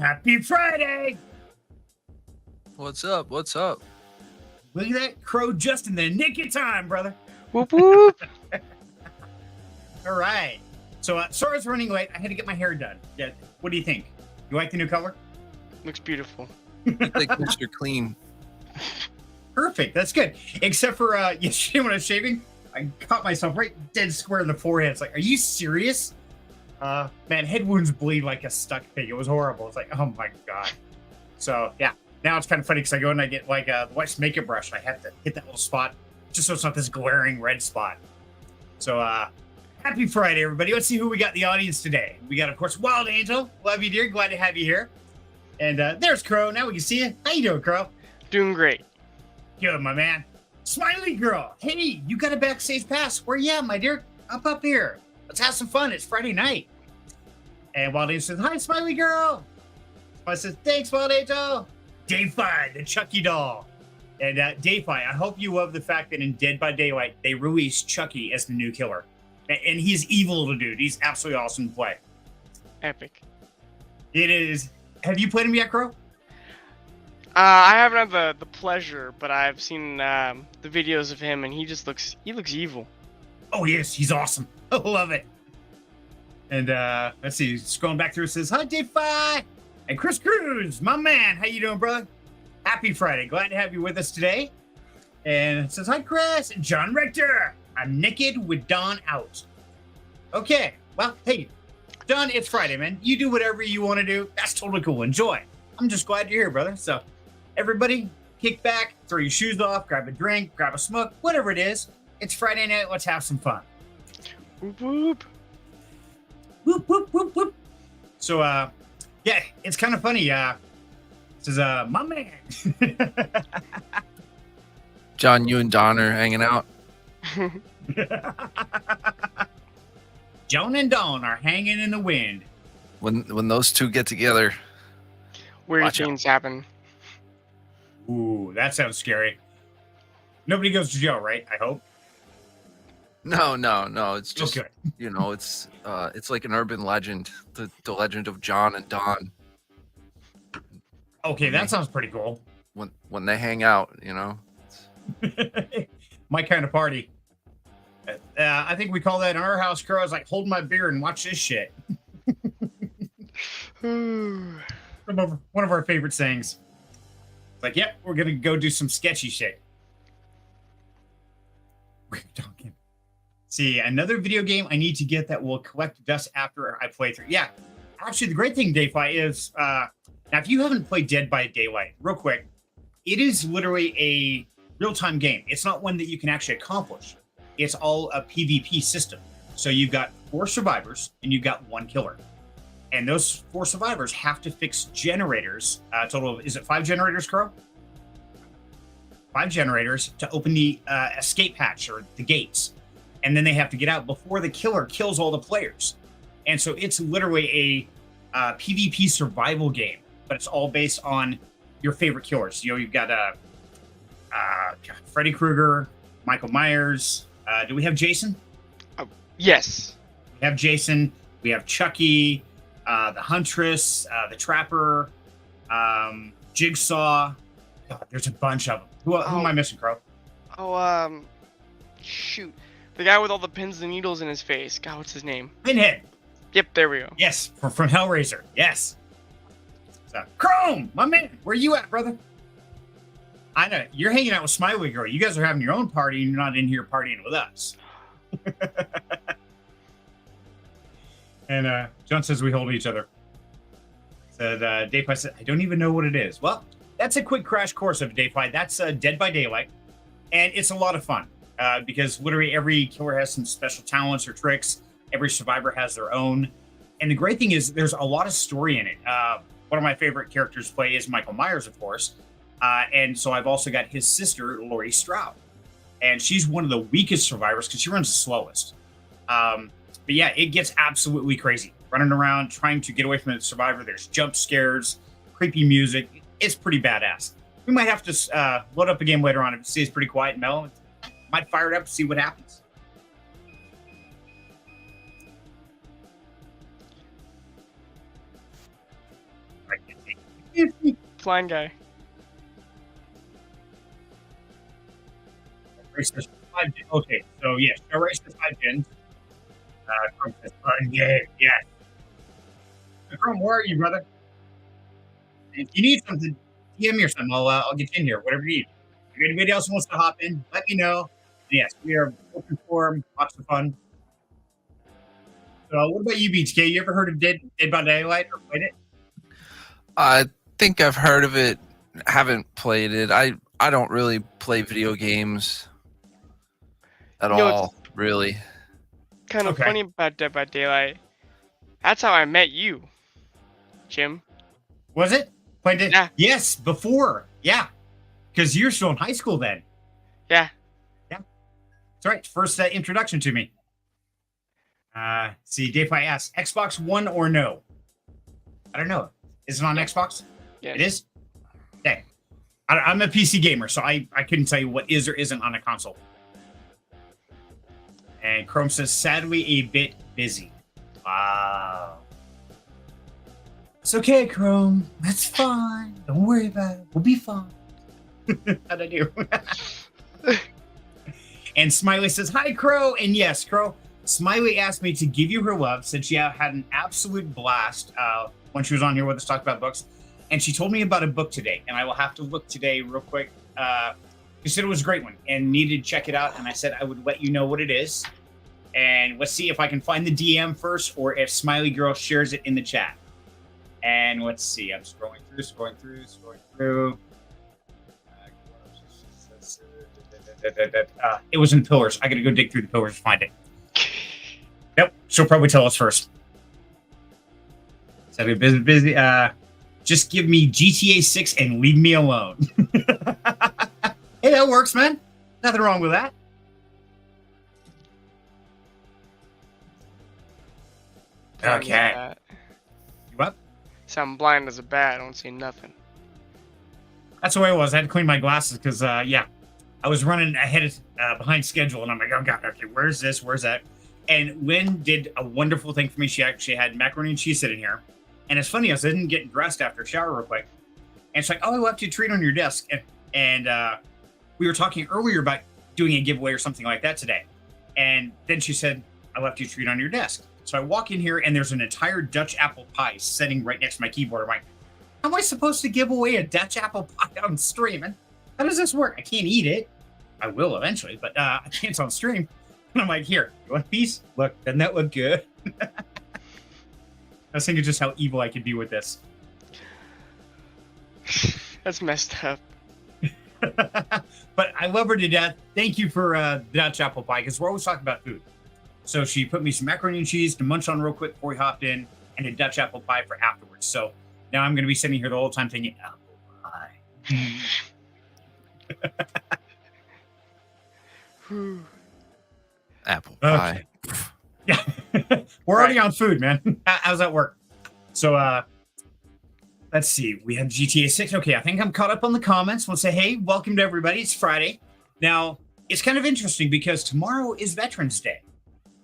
Happy Friday! What's up? What's up? Look at that crow just in the nick of time, brother. Whoop whoop. All right. So, sorry I was running late. I had to get my hair done. Yeah. What do you think? You like the new color? Looks beautiful. You like Mr. Clean. Perfect. That's good. Except for yesterday when I was shaving, I caught myself right dead square in the forehead. It's like, are you serious? Man, head wounds bleed like a stuck pig. It was horrible. It's like, oh my God. So, yeah. Now it's kind of funny because I go and I get like the wife's makeup brush and I have to hit that little spot just so it's not this glaring red spot. So, happy Friday, everybody. Let's see who we got in the audience today. We got, of course, Wild Angel. Love you, dear. Glad to have you here. And there's Crow. Now we can see you. How you doing, Crow? Doing great. Good, my man. Smiley Girl. Hey, you got a backstage pass. Where you at, my dear? Up here. Let's have some fun. It's Friday night. And Wild Angel says, hi, Smiley Girl. I says, thanks, Wild Angel. Day 5, the Chucky doll. And Day 5, I hope you love the fact that in Dead by Daylight, they released Chucky as the new killer. And he's evil little dude. He's absolutely awesome to play. Epic. It is. Have you played him yet, Crow? I haven't had the pleasure, but I've seen the videos of him, and he looks evil. Oh, yes. He's awesome. I love it. And let's see. Scrolling back through, it says, hi, Day 5. And Chris Cruz, my man. How you doing, brother? Happy Friday. Glad to have you with us today. And it says, hi, Chris. And John Richter. I'm naked with Dawn out. Okay. Well, hey, John, it's Friday, man. You do whatever you want to do. That's totally cool. Enjoy. I'm just glad you're here, brother. So, everybody, kick back, throw your shoes off, grab a drink, grab a smoke, whatever it is. It's Friday night. Let's have some fun. Whoop whoop. Whoop, whoop, whoop, whoop. So, yeah, it's kind of funny. It says, my man. John, you and Don are hanging out. Joan and Dawn are hanging in the wind. When those two get together, Weird Watch out. things happen. Ooh, that sounds scary. Nobody goes to jail, right? I hope. no, it's just Okay. it's like an urban legend, the legend of John and Don. Okay, that sounds pretty cool. When they hang out, My kind of party. I think we call that in our house, Crow. I was like, hold my beer and watch this shit. One of our favorite sayings. It's like, yep, we're going to go do some sketchy shit. Weird talking. See, another video game I need to get that will collect dust after I play through. Yeah, actually, the great thing, Dayfi, is now if you haven't played Dead by Daylight, real quick, it is literally a real-time game. It's not one that you can actually accomplish. It's all a PvP system. So you've got 4 survivors and you've got 1 killer. And those 4 survivors have to fix generators. Total of, is it 5 generators, Crow? 5 generators to open the escape hatch or the gates. And then they have to get out before the killer kills all the players. And so it's literally a PvP survival game, but it's all based on your favorite killers. You've got Freddy Krueger, Michael Myers. Do we have Jason? Yes. We have Jason. We have Chucky, the Huntress, the Trapper, Jigsaw. God, there's a bunch of them. Who am I missing, Crow? Oh, shoot. The guy with all the pins and needles in his face. God, what's his name? Pinhead. Yep, there we go. Yes, from Hellraiser. Yes. So, Chrome, my man, where you at, brother? I know you're hanging out with Smiley Girl. You guys are having your own party, and you're not in here partying with us. And John says we hold each other. Said Dave Pie said, I don't even know what it is. Well, that's a quick crash course of Dave Pie. That's Dead by Daylight, and it's a lot of fun because literally every killer has some special talents or tricks. Every survivor has their own, and the great thing is there's a lot of story in it. One of my favorite characters to play is Michael Myers, of course. And so I've also got his sister, Laurie Stroud. And she's one of the weakest survivors because she runs the slowest. But yeah, it gets absolutely crazy. Running around, trying to get away from the survivor. There's jump scares, creepy music. It's pretty badass. We might have to load up a game later on if it stays pretty quiet and mellow. Might fire it up to see what happens. blind guy. Race says 5 gens. Okay, so yeah, show race says 5 gens. Chrome says fun game. Yeah. Chrome, where are you, brother? If you need something, DM me or something. I'll get you in here. Whatever you need. If anybody else wants to hop in, let me know. Yes, we are open forum. Lots of fun. So, what about you, BTK? You ever heard of Dead by Daylight or played it? I think I've heard of it. Haven't played it. I don't really play video games at You know, it's all, really. kind of Okay. funny about Dead by Daylight. That's how I met you, Jim. Was it? Played it? Yeah. Yes, before. Yeah. Because you're still in high school then. Yeah. That's right. First introduction to me. See, Dave, I asked, Xbox One or no? I don't know. Is it on Xbox? Yeah. It is? Okay. I'm a PC gamer, so I couldn't tell you what is or isn't on a console. And Chrome says, sadly, a bit busy. Wow. It's okay, Chrome. That's fine. Don't worry about it. We'll be fine. How'd I do? And Smiley says, hi, Crow. And yes, Crow, Smiley asked me to give you her love, said she had an absolute blast when she was on here with us talking about books. And she told me about a book today, and I will have to look today real quick. She said it was a great one and needed to check it out. And I said I would let you know what it is. And let's see if I can find the DM first or if Smiley Girl shares it in the chat. And let's see. I'm scrolling through. It was in Pillars. I got to go dig through the Pillars to find it. Yep. She'll probably tell us first. So we're busy. Just give me GTA 6 and leave me alone. Hey, that works, man. Nothing wrong with that. Okay. You up? So I'm blind as a bat. I don't see nothing. That's the way it was. I had to clean my glasses because, I was running behind schedule, and I'm like, oh god, okay, where's this? Where's that? And Lynn did a wonderful thing for me. She actually had macaroni and cheese sitting here, and it's funny, I was didn't get dressed after a shower real quick, and it's like, oh, I left you a treat on your desk, and we were talking earlier about doing a giveaway or something like that today, and then she said, I left you a treat on your desk. So I walk in here, and there's an entire Dutch apple pie sitting right next to my keyboard. I'm like, how am I supposed to give away a Dutch apple pie on stream? And how does this work? I can't eat it. I will eventually, but I can't on stream. And I'm like, here, you want a piece? Look, doesn't that look good? I was thinking just how evil I could be with this. That's messed up. But I love her to death. Thank you for the Dutch apple pie, because we're always talking about food. So she put me some macaroni and cheese to munch on real quick before we hopped in, and a Dutch apple pie for afterwards. So now I'm going to be sitting here the whole time thinking, apple pie. Apple pie. Okay. Yeah. We're already on food, man. How's that work? So, let's see. We have GTA 6. Okay, I think I'm caught up on the comments. We'll say, hey, welcome to everybody. It's Friday. Now, it's kind of interesting because tomorrow is Veterans Day.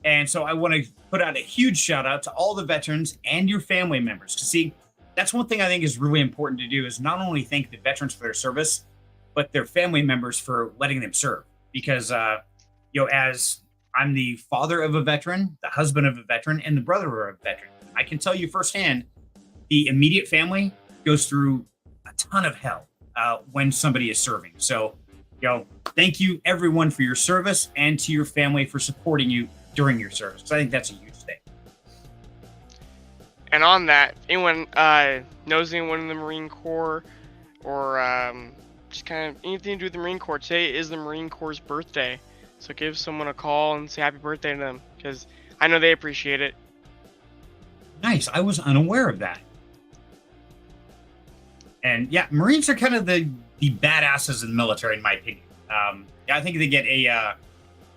And so I want to put out a huge shout out to all the veterans and your family members. Because, see, that's one thing I think is really important to do is not only thank the veterans for their service, but their family members for letting them serve. Because, as I'm the father of a veteran, the husband of a veteran, and the brother of a veteran, I can tell you firsthand, the immediate family goes through a ton of hell when somebody is serving. So, thank you everyone for your service and to your family for supporting you during your service. So I think that's a huge thing. And on that, anyone knows anyone in the Marine Corps or just kind of anything to do with the Marine Corps, today is the Marine Corps' birthday. So give someone a call and say happy birthday to them, because I know they appreciate it. Nice. I was unaware of that. And yeah, Marines are kind of the badasses in the military, in my opinion. I think they get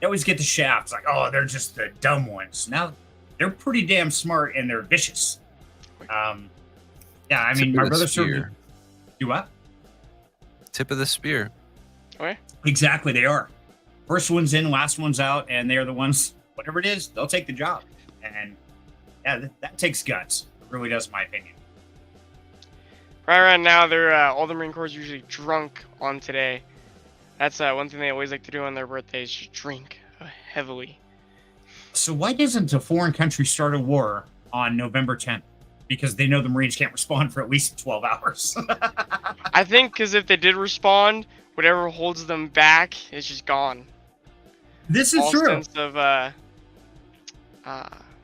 they always get the shafts like, oh, they're just the dumb ones. Now they're pretty damn smart and they're vicious. I mean, my brother served. Do what? Tip of the spear. Okay. Exactly, they are. First one's in, last one's out, and they're the ones, whatever it is, they'll take the job. And yeah, that takes guts. It really does, in my opinion. Right around now, they're all the Marine Corps is usually drunk on today. That's one thing they always like to do on their birthdays, just drink heavily. So why doesn't a foreign country start a war on November 10th? Because they know the Marines can't respond for at least 12 hours. I think because if they did respond, whatever holds them back is just gone. This is All true. sense of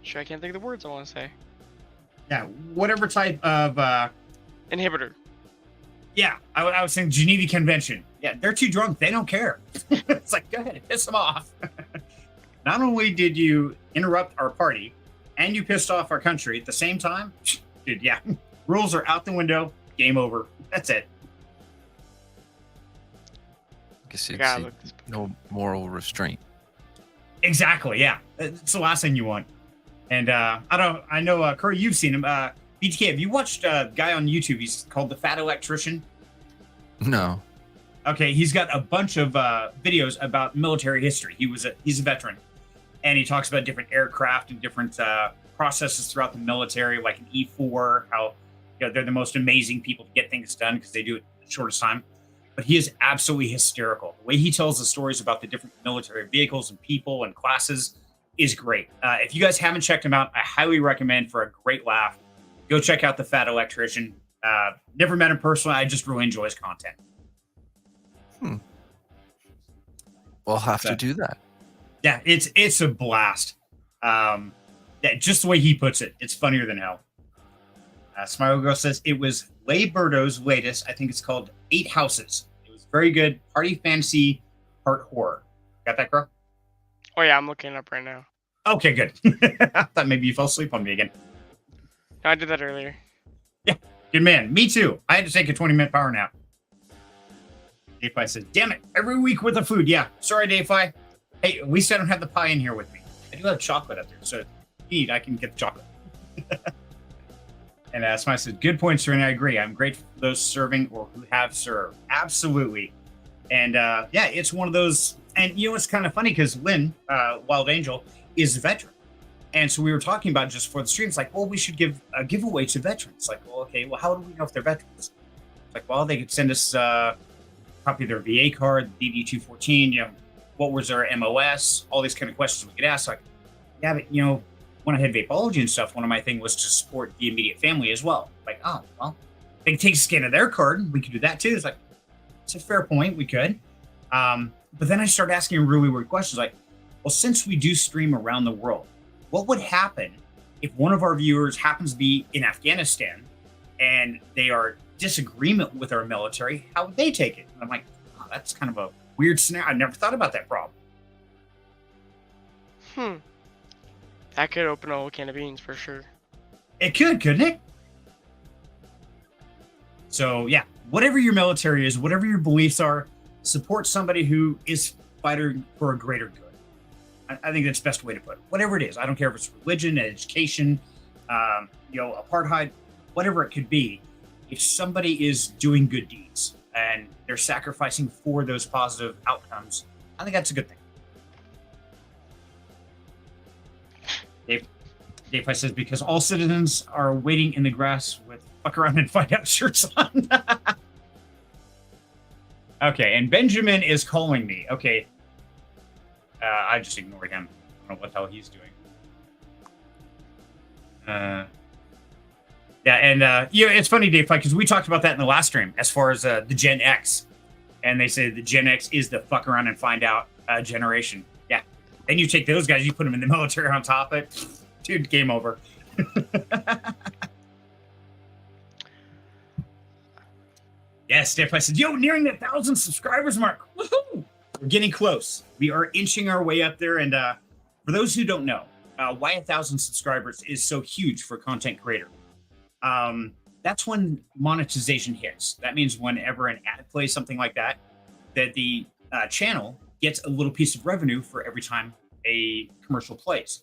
sure, I can't think of the words I want to say. Yeah, whatever type of Inhibitor. yeah, I was saying Geneva Convention. Yeah, they're too drunk. They don't care. It's like, go ahead, piss them off. Not only did you interrupt our party, and you pissed off our country at the same time, dude. Yeah, rules are out the window. Game over. That's it. I guess you'd Yeah, see look, no moral restraint. Exactly. Yeah, it's the last thing you want. And I know, Curry, you've seen him. BTK, have you watched a guy on YouTube? He's called the Fat Electrician. No. Okay, he's got a bunch of videos about military history. He's a veteran, and he talks about different aircraft and different processes throughout the military, like an E4. How they're the most amazing people to get things done because they do it in the shortest time. But he is absolutely hysterical. The way he tells the stories about the different military vehicles and people and classes is great. If you guys haven't checked him out, I highly recommend for a great laugh. Go check out the Fat Electrician. Never met him personally. I just really enjoy his content. We'll have to do that. Yeah, it's a blast. Yeah, just the way he puts it, it's funnier than hell. Smile Girl says it was Leigh Berto's latest. I think it's called 8 Houses. It was very good. Party fantasy, part horror. Got that, girl? oh yeah, I'm looking it up right now. Okay, good. I thought maybe you fell asleep on me again. No, I did that earlier. Yeah, good man. Me too. I had to take a 20-minute power nap. Dayfi says, damn it, every week with the food. Yeah, sorry, Dayfi. Hey, at least I don't have the pie in here with me. I do have chocolate up there, so if you need, I can get the chocolate. And Smile says, good point, sir, and I agree. I'm grateful for those serving or who have served. Absolutely. And yeah, it's one of those. And you know, it's kind of funny because Lynn, Wild Angel, is a veteran. And so we were talking about just for the stream, it's like, well, we should give a giveaway to veterans. Like, well, okay, well, how do we know if they're veterans? It's like, well, they could send us a copy of their VA card, DD-214, what was their MOS, all these kind of questions we could ask. Like, yeah, but, when I had Vapeology and stuff, one of my things was to support the immediate family as well. Like, oh, well, they can take a scan of their card. We could do that too. It's like, it's a fair point. We could. But then I started asking really weird questions like, well, since we do stream around the world, what would happen if one of our viewers happens to be in Afghanistan and they are disagreement with our military? How would they take it? And I'm like, oh, that's kind of a weird scenario. I never thought about that problem. That could open a whole can of beans for sure. It could, couldn't it? So yeah, whatever your military is, whatever your beliefs are, support somebody who is fighting for a greater good. I think that's the best way to put it. Whatever it is, I don't care if it's religion, education, apartheid, whatever it could be. If somebody is doing good deeds and they're sacrificing for those positive outcomes, I think that's a good thing. Dave says, because all citizens are waiting in the grass with fuck around and find out shirts on. Okay, and Benjamin is calling me. Okay. I just ignored him. I don't know what the hell he's doing. Yeah, and it's funny, Dave, because we talked about that in the last stream as far as the Gen X. And they say the Gen X is the fuck around and find out generation. Yeah. Then you take those guys, you put them in the military on top of it. Dude, game over. Yes, Steph, I said, nearing the 1,000 subscribers mark. Woohoo! We're getting close. We are inching our way up there. And for those who don't know, why 1,000 subscribers is so huge for a content creator. That's when monetization hits. That means whenever an ad plays, something like that, that the channel gets a little piece of revenue for every time a commercial plays.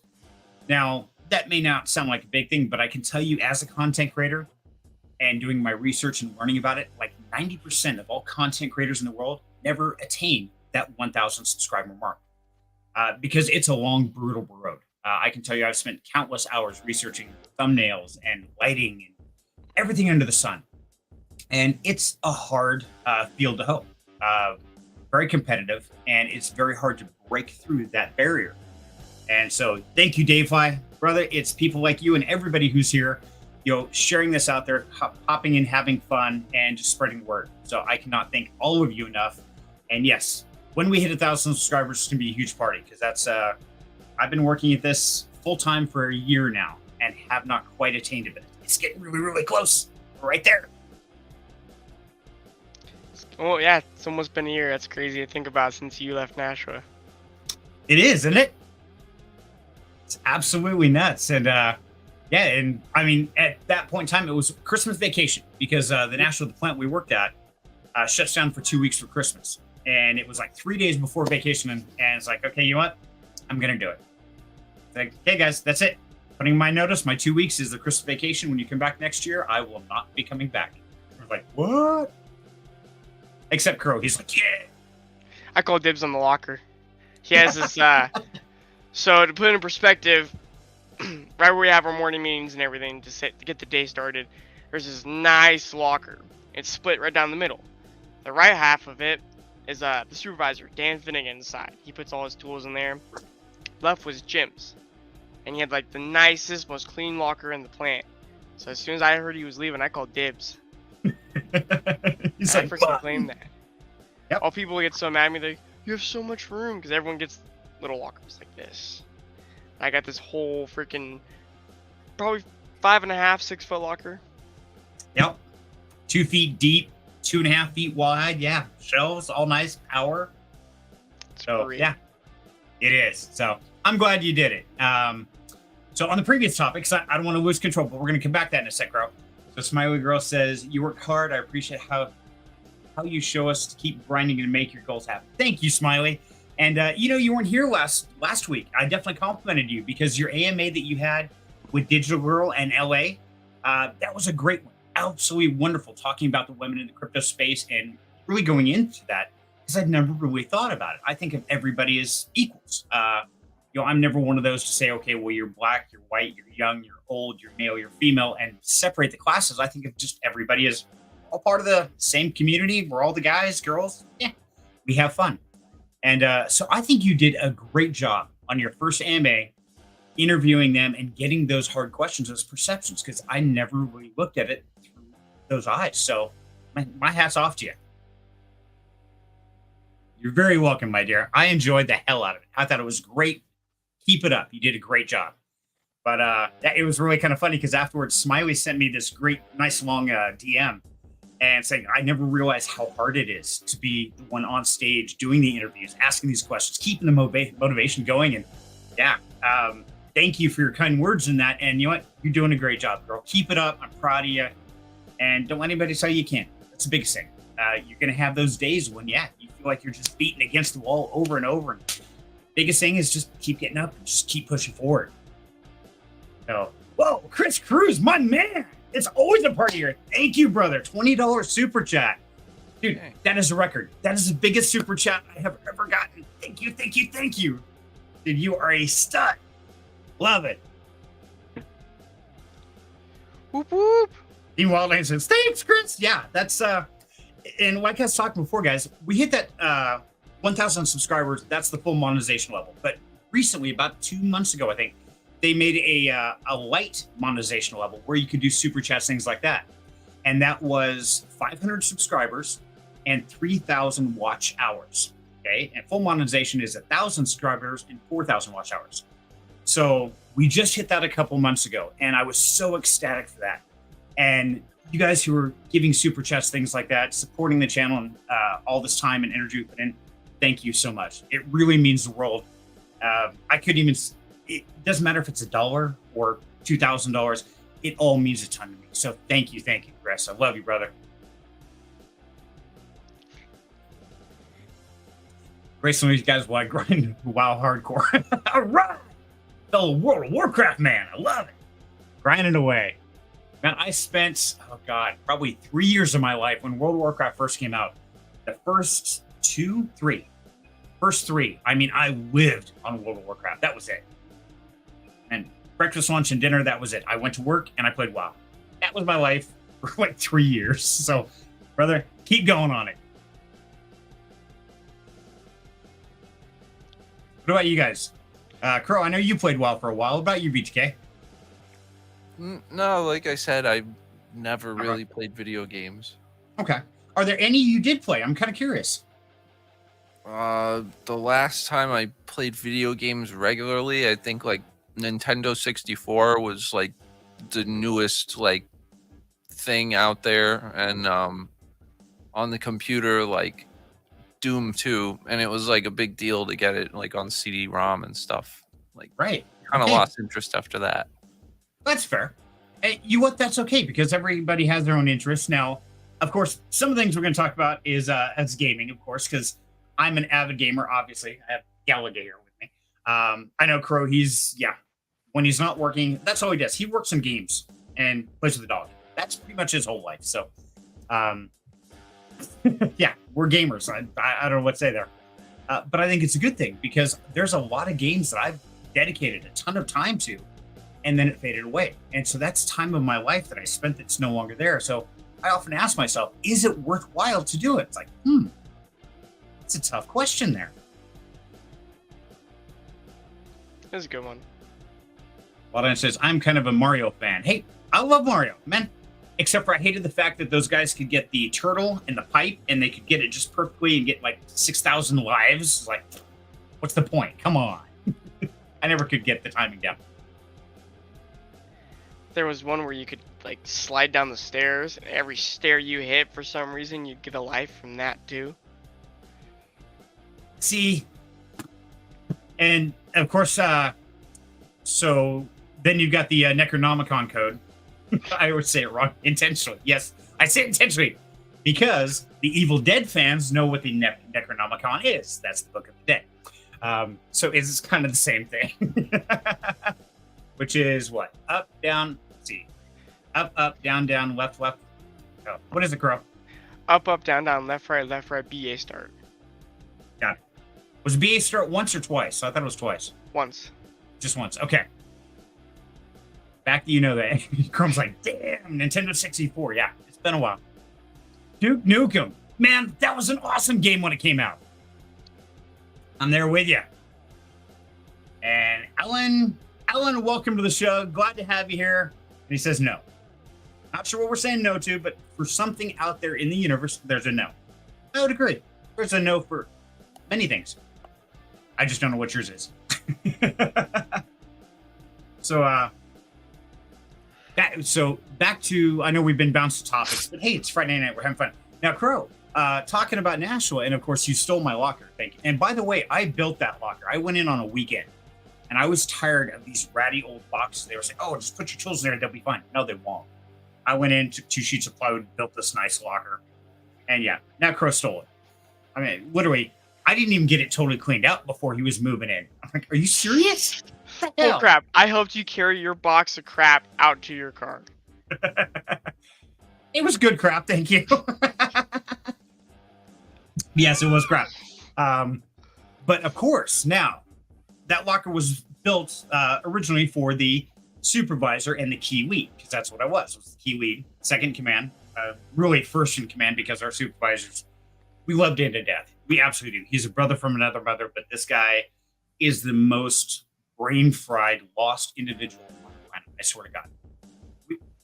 Now, that may not sound like a big thing, but I can tell you as a content creator and doing my research and learning about it, like 90% of all content creators in the world never attain that 1,000 subscriber mark because it's a long, brutal road. I can tell you I've spent countless hours researching thumbnails and lighting and everything under the sun. And it's a hard field to hoe. Very competitive, and it's very hard to break through that barrier. And so, thank you, Davefly, brother. It's people like you and everybody who's here, sharing this out there, hopping in, having fun, and just spreading word. So I cannot thank all of you enough. And yes, when we hit 1,000 subscribers, it's gonna be a huge party because that's I've been working at this full time for a year now and have not quite attained it, but it's getting really, really close. We're right there. Oh yeah, it's almost been a year. That's crazy to think about since you left Nashua. It is, isn't it? It's absolutely nuts. And yeah, and I mean, at that point in time, it was Christmas vacation because the national plant we worked at shuts down for 2 weeks for Christmas. And it was like 3 days before vacation. And it's like, okay, you know what? I'm going to do it. It's like, hey guys, that's it. Putting my notice, my 2 weeks is the Christmas vacation. When you come back next year, I will not be coming back. I was like, what? Except Crow. He's like, yeah. I call dibs on the locker. He has this. So to put it in perspective, right where we have our morning meetings and everything to get the day started, there's this nice locker. It's split right down the middle. The right half of it is the supervisor, Dan Finnegan's side. He puts all his tools in there. Left was Jim's, and he had like the nicest, most clean locker in the plant. So as soon as I heard he was leaving, I called dibs. He's I like, freaking claimed that. Yep. All people get so mad at me, like, you have so much room, because everyone gets little lockers like this. I got this whole freaking, probably 5.5, 6 foot locker. Yep. 2 feet deep, 2.5 feet wide. Yeah. Shelves, all nice, power. So great. yeah, it is. So I'm glad you did it. So on the previous topics, I don't want to lose control, but we're going to come back to that in a sec, bro. So Smiley Girl says, you work hard. I appreciate how you show us to keep grinding and make your goals happen. Thank you, Smiley. And you weren't here last week. I definitely complimented you because your AMA that you had with Digital Girl and LA, that was a great one. Absolutely wonderful, talking about the women in the crypto space and really going into that because I'd never really thought about it. I think of everybody as equals. I'm never one of those to say, okay, well, you're black, you're white, you're young, you're old, you're male, you're female, and separate the classes. I think of just everybody as all part of the same community. We're all the guys, girls. Yeah, we have fun. And so I think you did a great job on your first AMA, interviewing them and getting those hard questions, those perceptions, because I never really looked at it through those eyes. So my hat's off to you. You're very welcome, my dear. I enjoyed the hell out of it. I thought it was great. Keep it up. You did a great job. But it was really kind of funny because afterwards, Smiley sent me this great, nice long DM and saying, I never realized how hard it is to be the one on stage doing the interviews, asking these questions, keeping the motivation going. And yeah, thank you for your kind words in that. And you know what? You're doing a great job, girl. Keep it up. I'm proud of you. And don't let anybody tell you can't. That's the biggest thing. You're going to have those days when, you feel like you're just beating against the wall over and over. And biggest thing is just keep getting up and just keep pushing forward. So, whoa, Chris Cruz, my man. It's always a party here. Thank you, brother. $20 super chat. Dude, okay. That is a record. That is the biggest super chat I have ever gotten. Thank you, thank you, thank you. Dude, you are a stud. Love it. Whoop, whoop. Team Wildland says, thanks, Chris. Yeah, that's, and like I was talking before, guys, we hit that 1,000 subscribers. That's the full monetization level. But recently, about 2 months ago, I think, they made a light monetization level where you could do super chats, things like that. And that was 500 subscribers and 3,000 watch hours. Okay. And full monetization is 1,000 subscribers and 4,000 watch hours. So we just hit that a couple months ago. And I was so ecstatic for that. And you guys who are giving super chats, things like that, supporting the channel and all this time and energy we put in, thank you so much. It really means the world. I couldn't even... It doesn't matter if it's $1 or $2,000. It all means a ton to me. So thank you, Chris. I love you, brother. Grace, some of you guys want to grind WoW hardcore. All right, fellow World of Warcraft man, I love it. Grinding away, man. I spent probably 3 years of my life when World of Warcraft first came out. The first three. I mean, I lived on World of Warcraft. That was it. And breakfast, lunch, and dinner, that was it. I went to work and I played WoW. That was my life. for like 3 years. So, brother, keep going on it. What about you guys? Crow, I know you played WoW for a while. What about you, BTK? No, like I said, I never really played video games. Okay. Are there any you did play? I'm kind of curious. The last time I played video games regularly, I think like Nintendo 64 was like the newest like thing out there, and on the computer like Doom 2, and it was like a big deal to get it like on CD-ROM and stuff. Like, Right. kind of lost interest after that. That's fair. And you what? That's okay because everybody has their own interests. Now, of course, some of the things we're going to talk about is as gaming, of course, because I'm an avid gamer. Obviously, I have Gallagher with me. I know Crow. When he's not working, that's all he does. He works in games and plays with the dog. That's pretty much his whole life. So, yeah, we're gamers. I don't know what to say there, but I think it's a good thing because there's a lot of games that I've dedicated a ton of time to, and then it faded away. And so that's time of my life that I spent that's no longer there. So I often ask myself, is it worthwhile to do it? It's like, it's a tough question there. That's a good one. Well, then it says, I'm kind of a Mario fan. Hey, I love Mario, man. Except for I hated the fact that those guys could get the turtle and the pipe and they could get it just perfectly and get like 6,000 lives. Like, what's the point? Come on. I never could get the timing down. There was one where you could like slide down the stairs, and every stair you hit, for some reason, you'd get a life from that too. See, and of course, so then you got the Necronomicon code. I always say it wrong intentionally. Yes, I say it intentionally because the Evil Dead fans know what the Necronomicon is. That's the Book of the Dead. So it's kind of the same thing, which is what? Up, down, let's see. Up, down, left. Oh, what is it, Crow? Up, down, left, right, BA start. Got it. Was BA start once or twice? I thought it was twice. Once. Just once. Okay. Back to that. Chrome's like, damn, Nintendo 64. Yeah, it's been a while. Duke Nukem. Man, that was an awesome game when it came out. I'm there with you. And Alan, welcome to the show. Glad to have you here. And he says no. Not sure what we're saying no to, but for something out there in the universe, there's a no. I would agree. There's a no for many things. I just don't know what yours is. So back to, I know we've been bounced to topics, but hey, it's Friday night. We're having fun. Now, Crow, talking about Nashua, and of course, you stole my locker. Thank you. And by the way, I built that locker. I went in on a weekend, and I was tired of these ratty old boxes. They were saying, oh, just put your tools in there, they'll be fine. No, they won't. I went in, took 2 sheets of plywood, built this nice locker. And yeah, now Crow stole it. I mean, literally, I didn't even get it totally cleaned out before he was moving in. I'm like, are you serious? Oh crap, I helped you carry your box of crap out to your car. It was good crap, thank you. Yes, it was crap. But of course, now, that locker was built originally for the supervisor and the key lead, because that's what I was the key lead, second in command, really first in command, because our supervisors, we loved him to death. We absolutely do. He's a brother from another mother, but this guy is the most brain-fried, lost individual on the planet. I swear to God.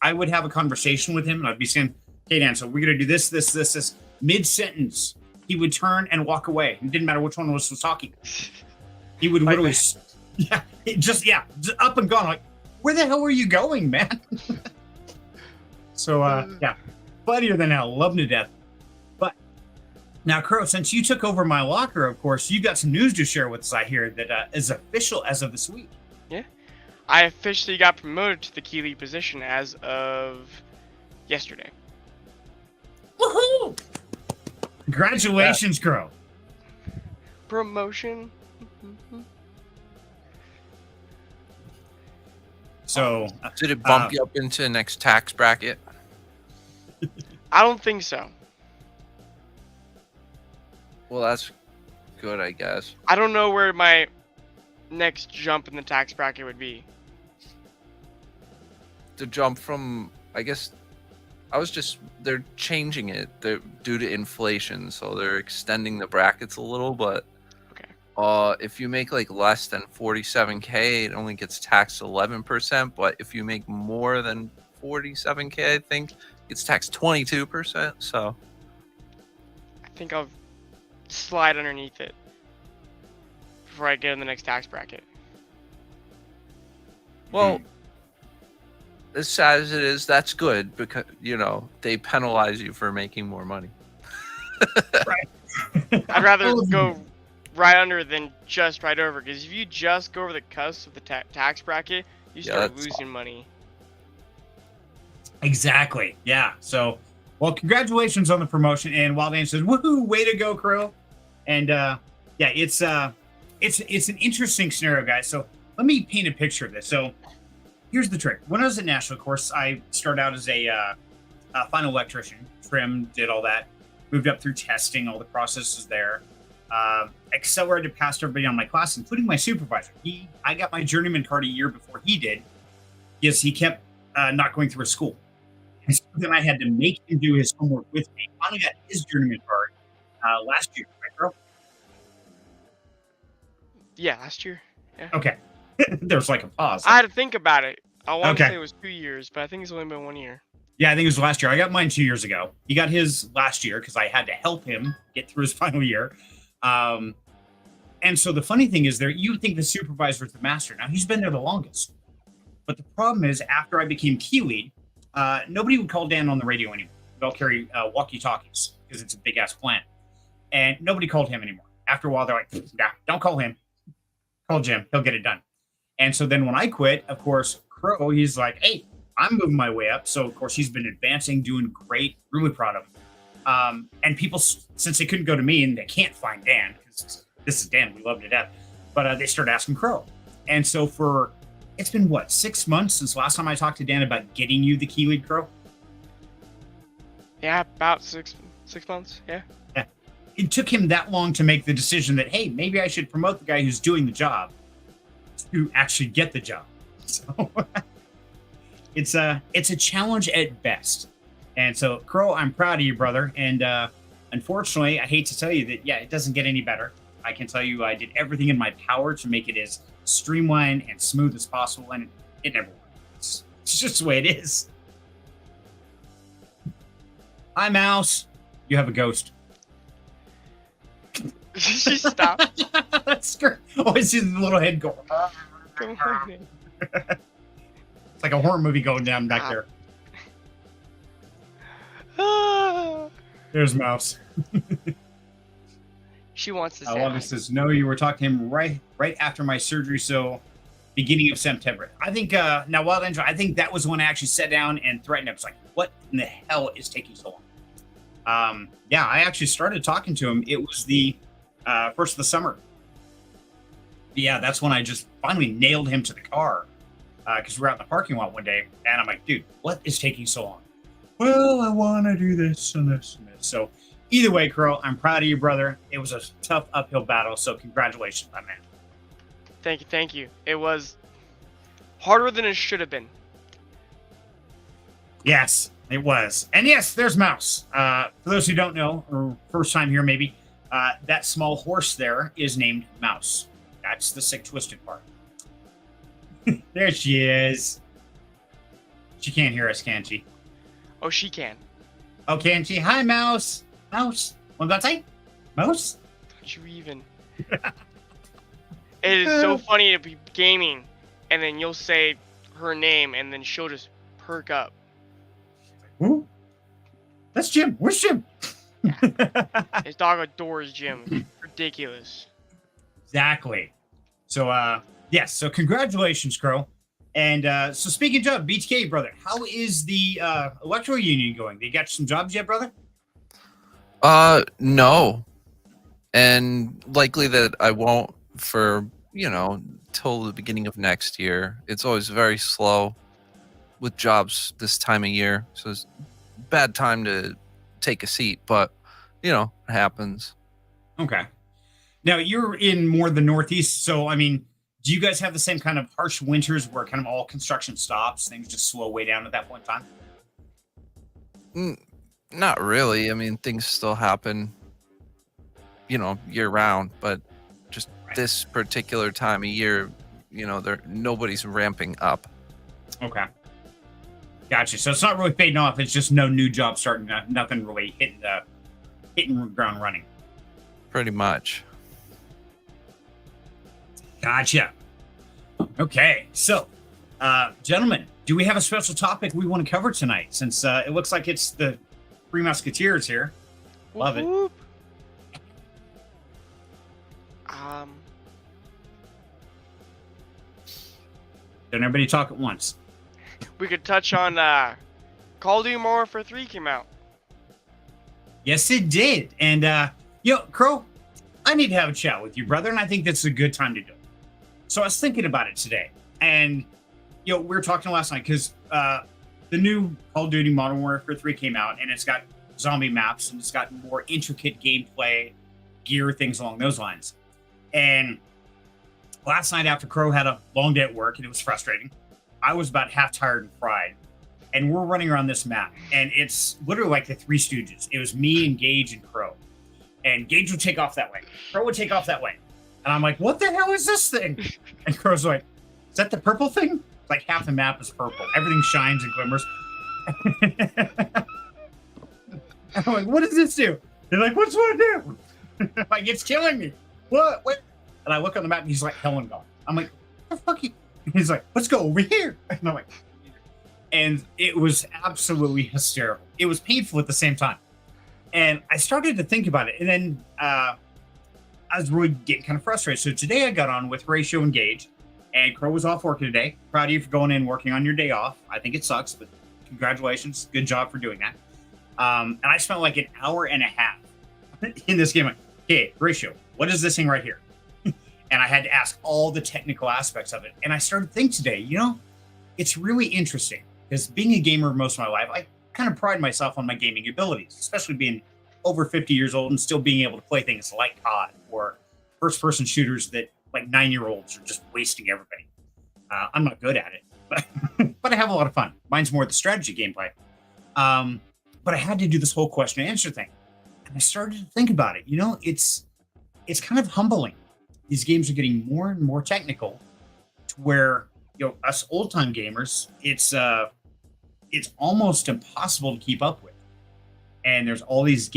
I would have a conversation with him, and I'd be saying, "Hey, Dan, so we're going to do this." Mid-sentence, he would turn and walk away. It didn't matter which one of us was talking. He would literally, just up and gone. Like, where the hell are you going, man? So, yeah, funnier than hell. Love him to death. But now, Crow, since you took over my locker, of course, you got some news to share with us, I hear, that is official as of this week. Yeah. I officially got promoted to the key lead position as of yesterday. Woohoo! Congratulations, Crow. Promotion. So, did it bump you up into the next tax bracket? I don't think so. Well, that's good, I guess. I don't know where my next jump in the tax bracket would be. To jump from, I guess, they're changing it. They're due to inflation, so they're extending the brackets a little. But Okay. if you make like less than 47K, it only gets taxed 11%. But if you make more than 47K, I think it's taxed 22%. So I think I'll slide underneath it before I get in the next tax bracket. well, as sad as it is, that's good because they penalize you for making more money. Right. I'd rather go right under than just right over, because if you just go over the cusp of the tax bracket, you start losing money. Exactly. Yeah. So, well, congratulations on the promotion. And Wild Ant says, "Woohoo! Way to go, Crow!" And yeah, it's an interesting scenario, guys. So let me paint a picture of this. So here's the trick. When I was at National, of course, I started out as a final electrician, trim, did all that, moved up through testing, all the processes there. Accelerated past everybody on my class, including my supervisor. I got my journeyman card a year before he did, because he kept not going through his school. And so then I had to make him do his homework with me. Finally got his journeyman card last year, right, bro? Yeah, last year. Yeah. Okay. There's like a pause. I had to think about it. I want to Okay. say it was 2 years, but I think it's only been 1 year. Yeah, I think it was last year. I got mine 2 years ago. He got his last year because I had to help him get through his final year. And so the funny thing is, you would think the supervisor is the master. Now, he's been there the longest. But the problem is, after I became key lead, nobody would call Dan on the radio anymore. They'll carry walkie-talkies because it's a big-ass plant. And nobody called him anymore. After a while, they're like, nah, don't call him. Call Jim. He'll get it done. And so then when I quit, of course, Crow, he's like, hey, I'm moving my way up. So, of course, he's been advancing, doing great. Really proud of him. And people, since they couldn't go to me and they can't find Dan, because this is Dan, we love him to death, but they started asking Crow. And so it's been, 6 months since last time I talked to Dan about getting you the key lead, Crow? Yeah, about six months. Yeah. It took him that long to make the decision that, hey, maybe I should promote the guy who's doing the job to actually get the job. So it's a challenge at best. And so, Crow, I'm proud of you, brother. And unfortunately, I hate to tell you that, yeah, it doesn't get any better. I can tell you I did everything in my power to make it as streamlined and smooth as possible, and it never worked. It's just the way it is. Hi, Mouse. You have a ghost. She stopped. That's great. Always see the little head go. It's like a horror movie going down back there. There's Mouse. She wants to say. Wanda says, no, you were talking to him right after my surgery, so beginning of September. I think, now, Wild Angel, I think that was when I actually sat down and threatened him. It's like, what in the hell is taking so long? Yeah, I actually started talking to him. It was the first of the summer. Yeah, that's when I just finally nailed him to the car, because we were out in the parking lot one day, and I'm like, dude, what is taking so long? Well, I want to do this and this and this. So either way, Crow, I'm proud of you, brother. It was a tough uphill battle, so congratulations, my man. Thank you. It was harder than it should have been. Yes, it was. And yes, there's Mouse. For those who don't know, or first time here maybe, that small horse there is named Mouse. That's the sick, twisted part. There she is. She can't hear us, can she? Oh, she can. Oh, can she? Hi, Mouse. Mouse. What about say? Mouse? Don't you even? It is so funny to be gaming, and then you'll say her name, and then she'll just perk up. Who? That's Jim. Where's Jim? His dog adores Jim. Ridiculous. Exactly. So, yes. So, congratulations, Crow. And so, speaking of job, BTK, brother, how is the electrical union going? They got some jobs yet, brother? No. And likely that I won't for, till the beginning of next year. It's always very slow with jobs this time of year. So it's a bad time to take a seat, but, it happens. Okay. Now, you're in more the Northeast. So, I mean, do you guys have the same kind of harsh winters where kind of all construction stops, things just slow way down at that point in time? Not really. I mean, things still happen, year round, but just this particular time of year, nobody's ramping up. Okay. Gotcha. So it's not really fading off. It's just no new job starting. Nothing really hitting the ground running. Pretty much. Gotcha. Okay. So, gentlemen, do we have a special topic we want to cover tonight? Since it looks like it's the Three Musketeers here. Love it. Whoop. Don't everybody talk at once. We could touch on Call of Duty Modern Warfare 3 came out. Yes, it did. And Crow, I need to have a chat with you, brother, and I think that's a good time to do it. So I was thinking about it today, and we were talking last night because the new Call of Duty Modern Warfare 3 came out, and it's got zombie maps, and it's got more intricate gameplay, gear, things along those lines. And last night after Crow had a long day at work, and it was frustrating, I was about half tired and fried. And we're running around this map, and it's literally like the Three Stooges. It was me and Gage and Crow. And Gage would take off that way. Crow would take off that way. And I'm like, what the hell is this thing? And Crow's like, is that the purple thing? Like half the map is purple. Everything shines and glimmers. I'm like, what does this do? They're like, what's what do? I'm like, it's killing me. What? And I look on the map, and he's like, hell and gone. I'm like, what the fuck? He's like, let's go over here. And I'm like, and it was absolutely hysterical. It was painful at the same time. And I started to think about it. And then I was really getting kind of frustrated. So today I got on with Ratio and Gage. And Crow was off working today. Proud of you for going in and working on your day off. I think it sucks, but congratulations. Good job for doing that. And I spent like an hour and a half in this game. Like, okay, Ratio, what is this thing right here? And I had to ask all the technical aspects of it. And I started to think today, it's really interesting. Because being a gamer most of my life, I kind of pride myself on my gaming abilities, especially being over 50 years old and still being able to play things like COD or first-person shooters that like 9-year-olds are just wasting everybody. I'm not good at it, but I have a lot of fun. Mine's more the strategy gameplay. But I had to do this whole question and answer thing. And I started to think about it. It's kind of humbling. These games are getting more and more technical to where us old time gamers, it's almost impossible to keep up with. And there's all these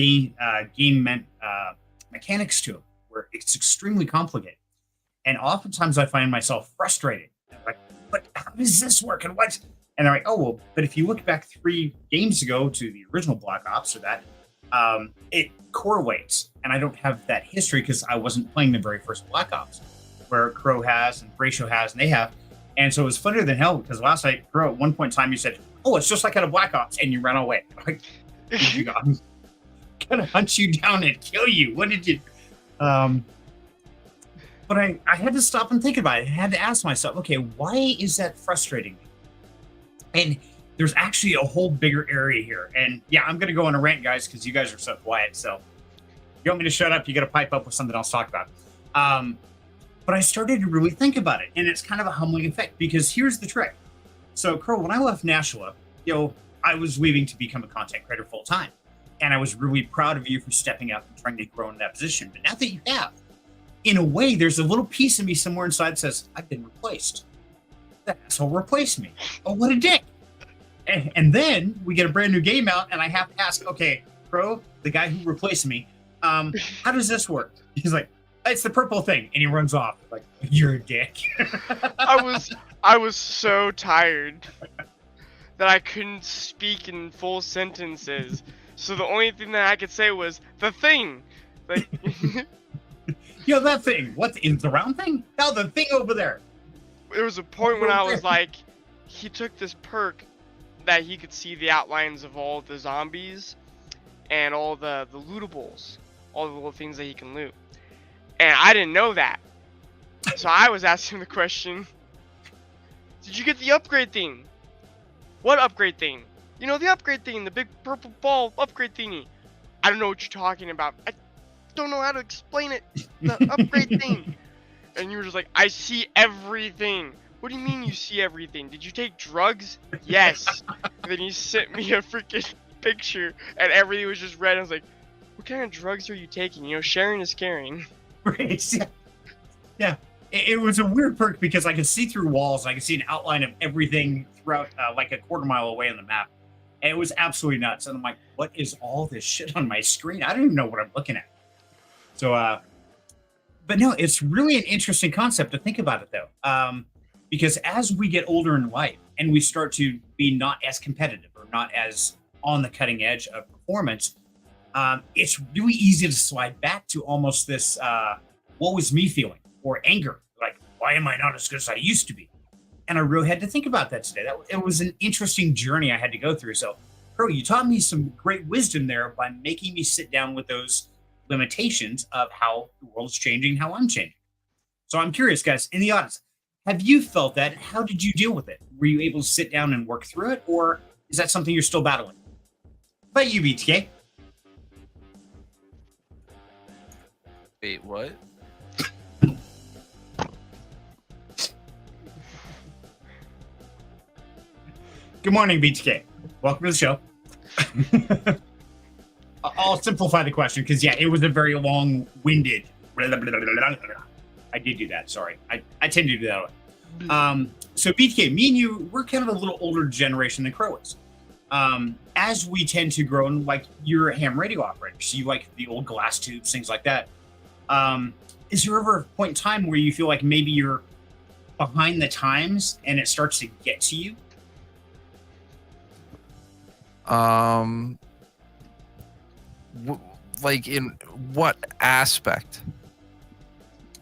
mechanics to it where it's extremely complicated. And oftentimes I find myself frustrated. I'm like, but how does this work? And what? And they're like, oh, well, but if you look back 3 games ago to the original Black Ops or that, it correlates. And I don't have that history because I wasn't playing the very first Black Ops, where Crow has and Ratio has, and they have. And so it was funnier than hell because last night, Crow, at one point in time, you said, oh, it's just like out of Black Ops, and you ran away. Like, I'm gonna hunt you down and kill you. What did you? But I had to stop and think about it. I had to ask myself, okay, why is that frustrating me? And there's actually a whole bigger area here. And yeah, I'm gonna go on a rant, guys, because you guys are so quiet. So if you want me to shut up, you got to pipe up with something else to talk about. But I started to really think about it, and it's kind of a humbling effect because here's the trick. So, Crow, when I left Nashua, I was leaving to become a content creator full time, and I was really proud of you for stepping up and trying to grow in that position. But now that you have, in a way, there's a little piece of me somewhere inside that says, I've been replaced. That asshole replaced me. Oh, what a dick. And then we get a brand new game out, and I have to ask, okay, Crow, the guy who replaced me, how does this work? He's like, it's the purple thing, and he runs off. Like, you're a dick. I was so tired that I couldn't speak in full sentences. So the only thing that I could say was the thing. Like, that thing. What is the round thing? No, the thing over there. There was a point when I was like, he took this perk that he could see the outlines of all the zombies and all the lootables, all the little things that he can loot. And I didn't know that. So I was asking the question, did you get the upgrade thing? What upgrade thing? The upgrade thing, the big purple ball upgrade thingy. I don't know what you're talking about. I don't know how to explain it. The upgrade thing. And you were just like, I see everything. What do you mean you see everything? Did you take drugs? Yes. And then you sent me a freaking picture, and everything was just red. I was like, what kind of drugs are you taking? You know, sharing is caring. Right. Yeah. Yeah. It was a weird perk because I could see through walls. I could see an outline of everything throughout, like a quarter mile away on the map. And it was absolutely nuts. And I'm like, what is all this shit on my screen? I don't even know what I'm looking at. So, but no, it's really an interesting concept to think about it, though. Because as we get older in life and we start to be not as competitive or not as on the cutting edge of performance, it's really easy to slide back to almost this what was me feeling or anger. Like, why am I not as good as I used to be? And I really had to think about that today. It was an interesting journey I had to go through. So, Crow, you taught me some great wisdom there by making me sit down with those limitations of how the world's changing, how I'm changing. So I'm curious, guys, in the audience, have you felt that? How did you deal with it? Were you able to sit down and work through it, or is that something you're still battling? But you, BTK. Wait, what? Good morning, BTK. Welcome to the show. I'll simplify the question because, yeah, it was a very long-winded. I did do that. Sorry. I tend to do that. So, BTK, me and you, we're kind of a little older generation than Crow is. As we tend to grow, and like you're a ham radio operator, so you like the old glass tubes, things like that. Is there ever a point in time where you feel like maybe you're behind the times and it starts to get to you? Like in what aspect?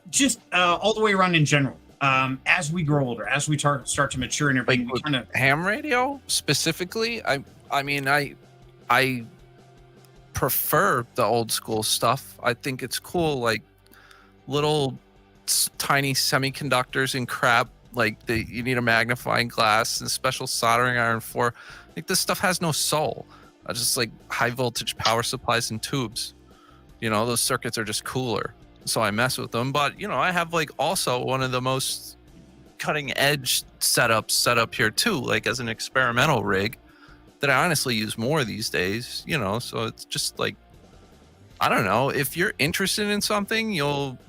Just all the way around in general. As we grow older, as we start to mature and everything, Like we kind of ham radio specifically. I mean, I prefer the old school stuff. I think it's cool, like little tiny semiconductors and crap. Like you need a magnifying glass and special soldering iron for. Like this stuff has no soul. Just like high voltage power supplies and tubes. You know, those circuits are just cooler. So I mess with them. But, you know, I have like also one of the most cutting edge setups set up here too, like as an experimental rig that I honestly use more these days, you know. So it's just like, I don't know, if you're interested in something, you'll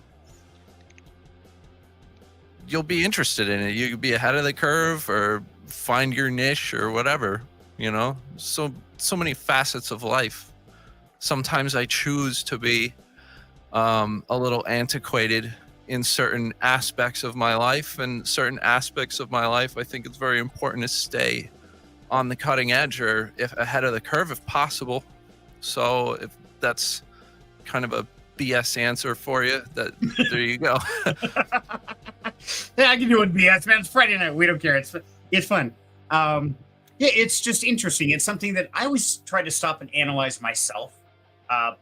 be interested in it. You could be ahead of the curve or find your niche or whatever, you know. So many facets of life. Sometimes I choose to be a little antiquated in certain aspects of my life, and certain aspects of my life I think it's very important to stay on the cutting edge or if ahead of the curve if possible. So if that's kind of a BS answer for you, that there you go. Yeah, I can do it BS, man. It's Friday night. We don't care. It's fun. Yeah, it's just interesting. It's something that I always try to stop and analyze myself.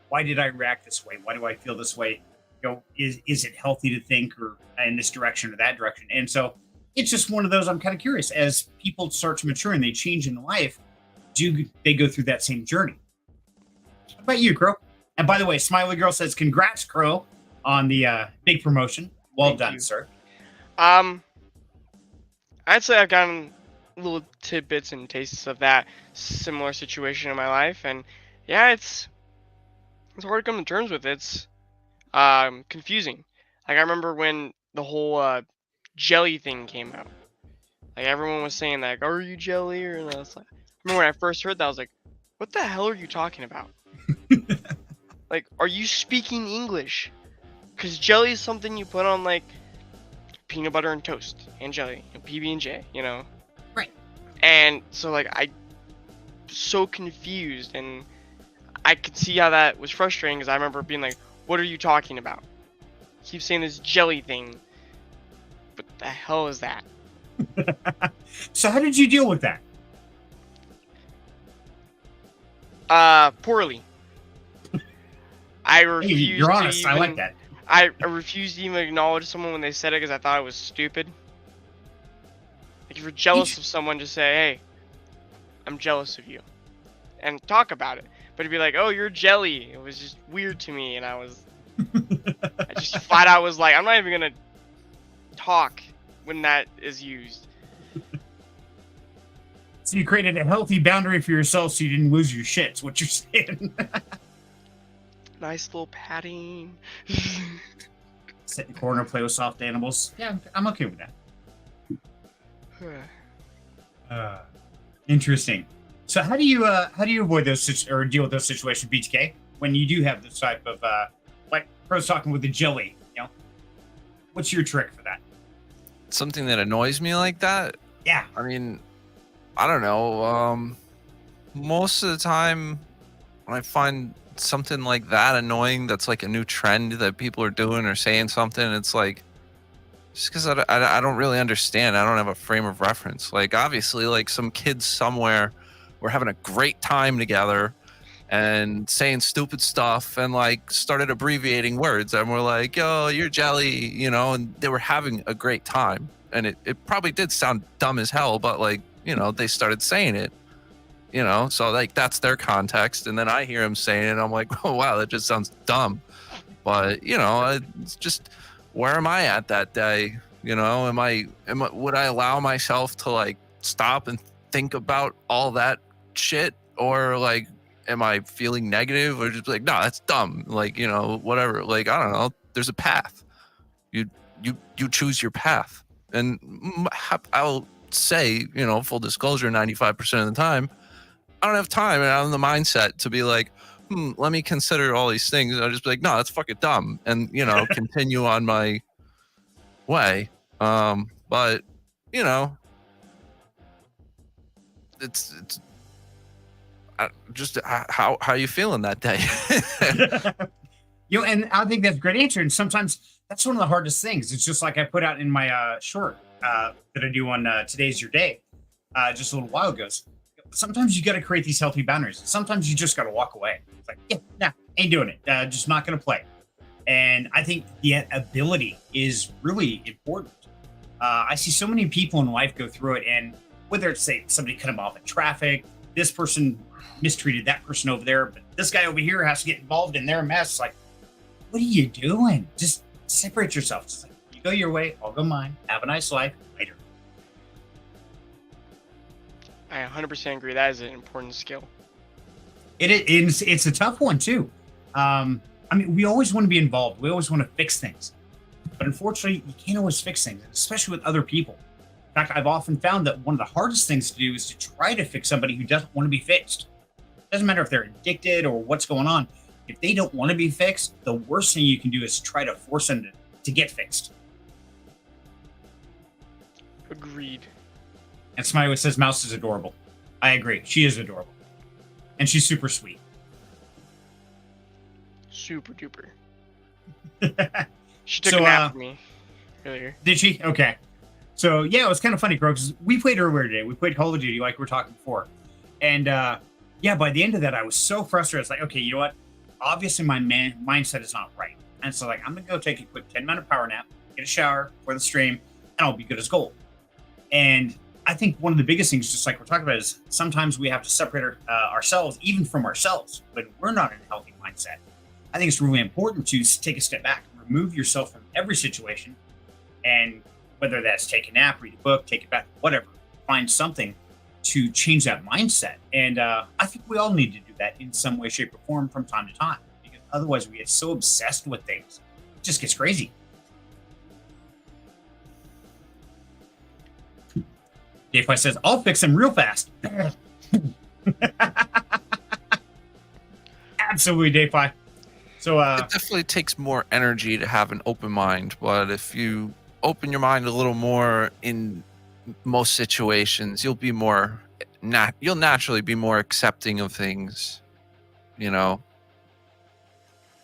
Why did I react this way? Why do I feel this way? You know, is it healthy to think or in this direction or that direction? And so it's just one of those. I'm kind of curious as people start to mature and they change in life. Do they go through that same journey? How about you, Crow? And by the way, Smiley Girl says, "Congrats, Crow, on the big promotion. Well Thank done, you. sir." I'd say I've gotten little tidbits and tastes of that similar situation in my life, and yeah, it's hard to come to terms with. It's confusing. Like I remember when the whole jelly thing came out. Like everyone was saying like, "Are you jelly?" Or and I was like, I remember when I first heard that, I was like, "What the hell are you talking about?" Like, are you speaking English? Because jelly is something you put on like peanut butter and toast and jelly, and PB&J, you know. Right. And so like I so confused, and I could see how that was frustrating because I remember being like, "What are you talking about? Keep saying this jelly thing. What the hell is that?" So how did you deal with that? Poorly. I Hey, refused. you're honest. To I like even- that. I refused to even acknowledge someone when they said it because I thought it was stupid. Like if you're jealous of someone, just say, "Hey, I'm jealous of you," and talk about it. But it'd be like, "Oh, you're jelly." It was just weird to me, and I just flat out was like, I'm not even gonna talk when that is used. So you created a healthy boundary for yourself so you didn't lose your shit. Is what you're saying. Nice little padding. Sit in the corner, play with soft animals. Yeah, I'm okay with that. Interesting. So how do you avoid those or deal with those situations, BTK, when you do have this type of like I was talking with the jelly? What's your trick for that? Something that annoys me like that. Yeah. I mean, I don't know. Most of the time, when I find something like that annoying, that's like a new trend that people are doing or saying something, it's like, just because I don't really understand. I don't have a frame of reference. Like, obviously, like some kids somewhere were having a great time together and saying stupid stuff and like started abbreviating words and we're like, yo, you're jelly, and they were having a great time. And it probably did sound dumb as hell, but like, they started saying it, so like that's their context. And then I hear him saying it and I'm like, oh, wow, that just sounds dumb. But, it's just, where am I at that day? Would I allow myself to like stop and think about all that shit? Or like, am I feeling negative or just like, no, that's dumb. Like, whatever. Like, I don't know. There's a path. You choose your path. And I'll say, full disclosure, 95% of the time, I don't have time and I'm in the mindset to be like, let me consider all these things. I'll just be like, no, that's fucking dumb. And, continue on my way. But, it's just how you feeling that day? And I think that's a great answer. And sometimes that's one of the hardest things. It's just like I put out in my short that I do on Today's Your Day just a little while ago. Sometimes you got to create these healthy boundaries. Sometimes you just got to walk away. It's like, yeah, nah, ain't doing it. Just not going to play. And I think the ability is really important. I see so many people in life go through it, and whether it's say somebody cut them off in traffic, this person mistreated that person over there, but this guy over here has to get involved in their mess. Like, what are you doing? Just separate yourself. Just like, you go your way, I'll go mine. Have a nice life. Later. I 100% agree. That is an important skill. It's a tough one too. I mean, we always want to be involved. We always want to fix things, but unfortunately, you can't always fix things, especially with other people. In fact, I've often found that one of the hardest things to do is to try to fix somebody who doesn't want to be fixed. It doesn't matter if they're addicted or what's going on. If they don't want to be fixed, the worst thing you can do is try to force them to get fixed. Agreed. And somebody always says Mouse is adorable. I agree. She is adorable. And she's super sweet. Super duper. She took a nap with me earlier. Did she? Okay. So, yeah, it was kind of funny, Crow, because we played earlier today. We played Call of Duty like we were talking before. And, yeah, by the end of that, I was so frustrated. It's like, okay, you know what? Obviously, my mindset is not right. And so, like, I'm going to go take a quick 10-minute power nap, get a shower for the stream, and I'll be good as gold. And I think one of the biggest things, just like we're talking about, is sometimes we have to separate ourselves, even from ourselves, when we're not in a healthy mindset. I think it's really important to take a step back, remove yourself from every situation, and whether that's take a nap, read a book, take it back, whatever, find something to change that mindset. And I think we all need to do that in some way, shape, or form from time to time, because otherwise we get so obsessed with things. It just gets crazy. Dave says, I'll fix them real fast. Absolutely, Dave. So it definitely takes more energy to have an open mind, but if you open your mind a little more in most situations, you'll be more you'll naturally be more accepting of things, I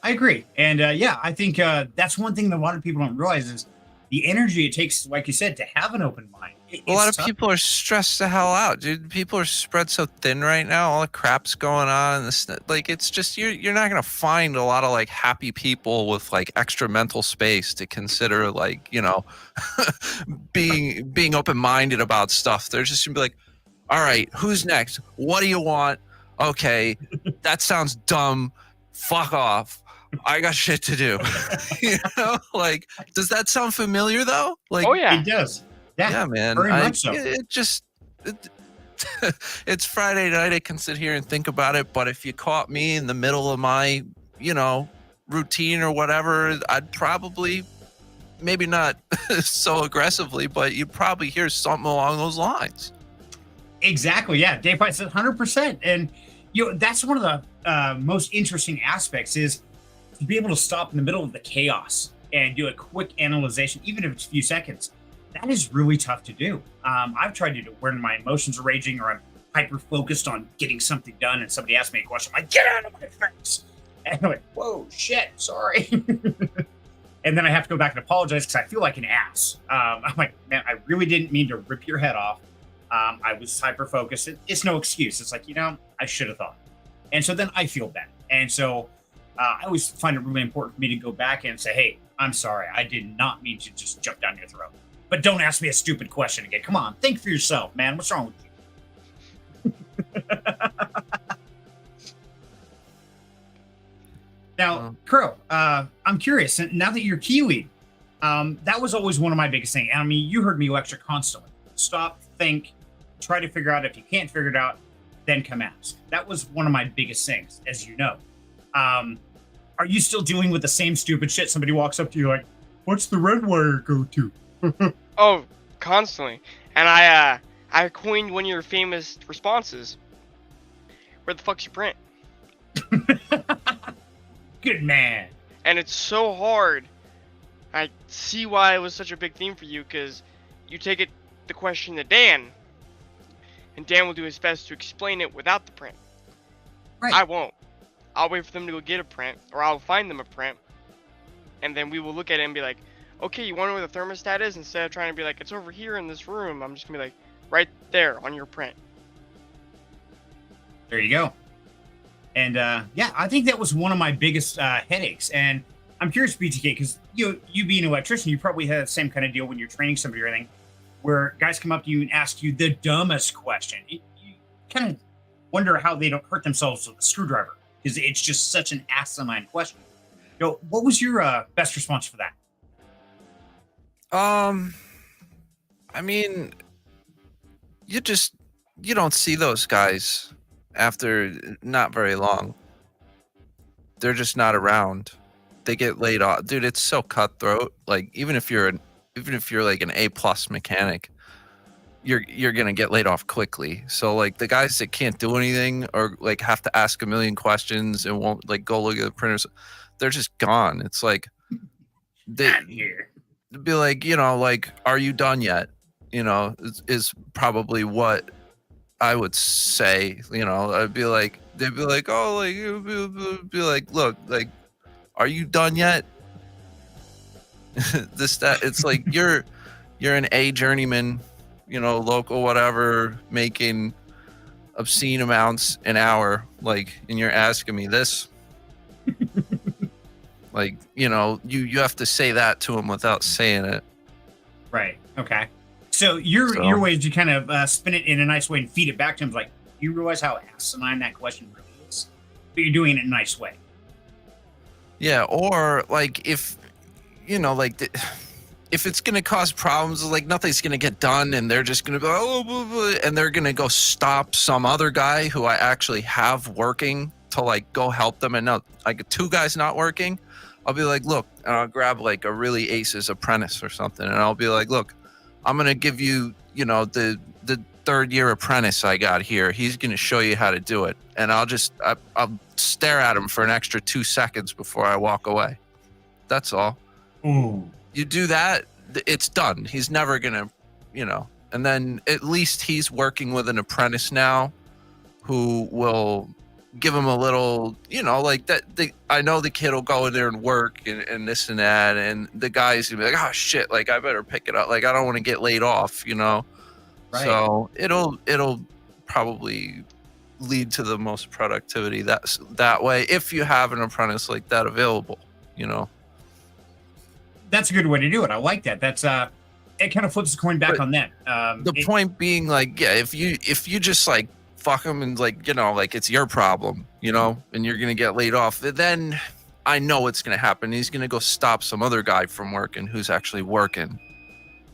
agree. And yeah, I think that's one thing that a lot of people don't realize is the energy it takes, like you said, to have an open mind. A lot of people are stressed the hell out, dude. People are spread so thin right now. All the crap's going on. Like, it's just you're not gonna find a lot of like happy people with like extra mental space to consider like being open minded about stuff. They're just gonna be like, all right, who's next? What do you want? Okay, that sounds dumb. Fuck off. I got shit to do. Like, does that sound familiar though? Like, oh yeah, it does. Yeah, man. Very much so. it's Friday night. I can sit here and think about it. But if you caught me in the middle of my, routine or whatever, I'd probably, maybe not so aggressively, but you'd probably hear something along those lines. Exactly. Yeah. Dave White said 100%. And, that's one of the most interesting aspects is to be able to stop in the middle of the chaos and do a quick analyzation, even if it's a few seconds. That is really tough to do. I've tried to do it when my emotions are raging or I'm hyper focused on getting something done and somebody asks me a question, I'm like, get out of my face. And I'm like, whoa, shit, sorry. And then I have to go back and apologize because I feel like an ass. I'm like, man, I really didn't mean to rip your head off. I was hyper focused. It's no excuse. It's like, I should have thought. And so then I feel bad. And so I always find it really important for me to go back and say, hey, I'm sorry. I did not mean to just jump down your throat. But don't ask me a stupid question again. Come on, think for yourself, man. What's wrong with you? Now, Crow, I'm curious. Now that you're Kiwi, that was always one of my biggest things. I mean, you heard me lecture constantly. Stop, think, try to figure out. If you can't figure it out, then come ask. That was one of my biggest things, as you know. Are you still dealing with the same stupid shit? Somebody walks up to you like, what's the red wire go to? Oh, constantly. And I coined one of your famous responses. Where the fuck's your print? Good man. And it's so hard. I see why it was such a big theme for you, because you take the question to Dan, and Dan will do his best to explain it without the print. Right. I won't. I'll wait for them to go get a print, or I'll find them a print, and then we will look at it and be like, okay, you want to know where the thermostat is? Instead of trying to be like, it's over here in this room, I'm just going to be like, right there on your print. There you go. And yeah, I think that was one of my biggest headaches. And I'm curious, BTK, because you being an electrician, you probably had the same kind of deal when you're training somebody or anything, where guys come up to you and ask you the dumbest question. You kind of wonder how they don't hurt themselves with a screwdriver, because it's just such an asinine question. What was your best response for that? I mean, you don't see those guys after not very long. They're just not around. They get laid off. Dude, it's so cutthroat. Like, even if you're like an A+ mechanic, you're gonna get laid off quickly. So like the guys that can't do anything or like have to ask a million questions and won't like go look at the printers, they're just gone. It's like they be like, like, are you done yet? Is probably what I would say. I'd be like, they'd be like, oh, like, be like, look, like, are you done yet? It's like you're an A journeyman, local whatever, making obscene amounts an hour, like, and you're asking me this. Like, you have to say that to him without saying it. Right. Okay. So your way is to kind of spin it in a nice way and feed it back to him. Like, you realize how asinine that question really is, but you're doing it in a nice way. Yeah. Or like if it's going to cause problems, like nothing's going to get done and they're just going to go, and they're going to go stop some other guy who I actually have working to like go help them. And now like two guys not working, I'll be like, look, and I'll grab like a really aces apprentice or something. And I'll be like, look, I'm going to give you, the third year apprentice I got here. He's going to show you how to do it. And I'll stare at him for an extra 2 seconds before I walk away. That's all. Ooh. You do that, it's done. He's never going to, and then at least he's working with an apprentice now who will give him a little, like that. I know the kid will go in there and work and this and that. And the guy's gonna be like, oh shit, like I better pick it up. Like, I don't want to get laid off, Right. So it'll probably lead to the most productivity that way if you have an apprentice like that available, That's a good way to do it. I like that. That's it kind of flips the coin back on them. The point being, like, yeah, if you just like fuck them and like, like it's your problem, and you're gonna get laid off, then I know what's gonna happen. He's gonna go stop some other guy from working who's actually working.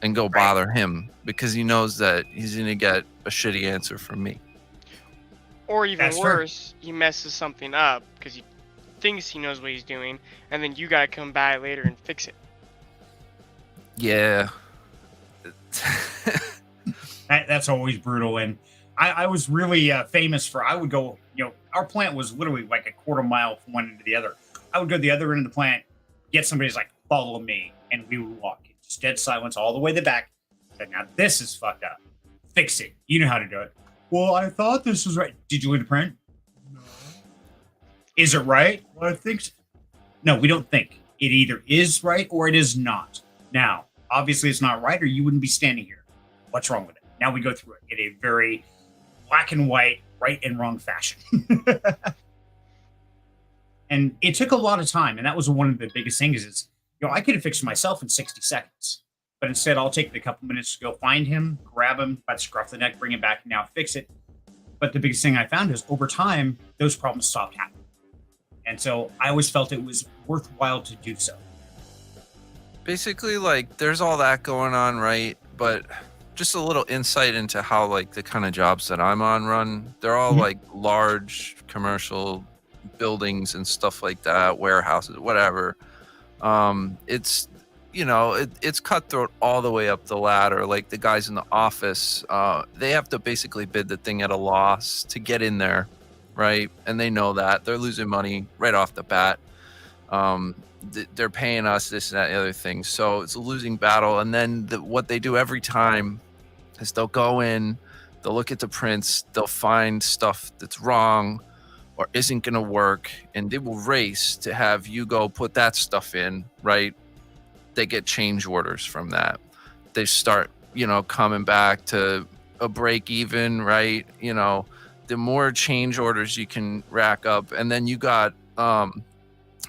and go bother him because he knows that he's going to get a shitty answer from me. Or even That's worse, he messes something up because he thinks he knows what he's doing, and then you gotta come by later and fix it. Yeah. That's always brutal. And I was really famous for, I would go, our plant was literally like a quarter mile from one end to the other. I would go to the other end of the plant, get somebody's like, follow me. And we would walk in just dead silence all the way to the back. Said, now this is fucked up. Fix it. You know how to do it. Well, I thought this was right. Did you look at the print? No. Is it right? Well, I think so. No, we don't think. It either is right or it is not. Now, obviously it's not right or you wouldn't be standing here. What's wrong with it? Now we go through it in a very black and white, right and wrong fashion. And it took a lot of time. And that was one of the biggest things is, I could have fixed it myself in 60 seconds. But instead, I'll take a couple minutes to go find him, grab him by the scruff of the neck, bring him back, and now fix it. But the biggest thing I found is over time, those problems stopped happening. And so I always felt it was worthwhile to do so. Basically, like, there's all that going on, right? But just a little insight into how, like, the kind of jobs that I'm on run. They're all, like, large commercial buildings and stuff like that, warehouses, whatever. It's... it's cutthroat all the way up the ladder. Like the guys in the office, they have to basically bid the thing at a loss to get in there, right? And they know that. They're losing money right off the bat. They're paying us this and that and other thing. So it's a losing battle. And then what they do every time is they'll go in, they'll look at the prints, they'll find stuff that's wrong or isn't going to work, and they will race to have you go put that stuff in, right? They get change orders from that. They start, coming back to a break even, right? The more change orders you can rack up, and then you got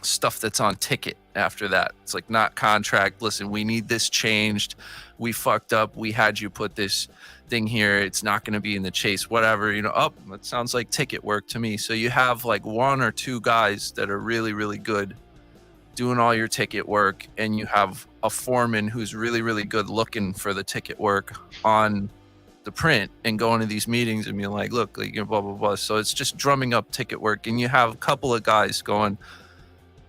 stuff that's on ticket after that. It's like not contract. Listen, we need this changed. We fucked up. We had you put this thing here. It's not going to be in the chase, whatever, that sounds like ticket work to me. So you have like one or two guys that are really, really good doing all your ticket work, and you have a foreman who's really, really good looking for the ticket work on the print and going to these meetings and being like, look, like, blah, blah, blah. So it's just drumming up ticket work, and you have a couple of guys going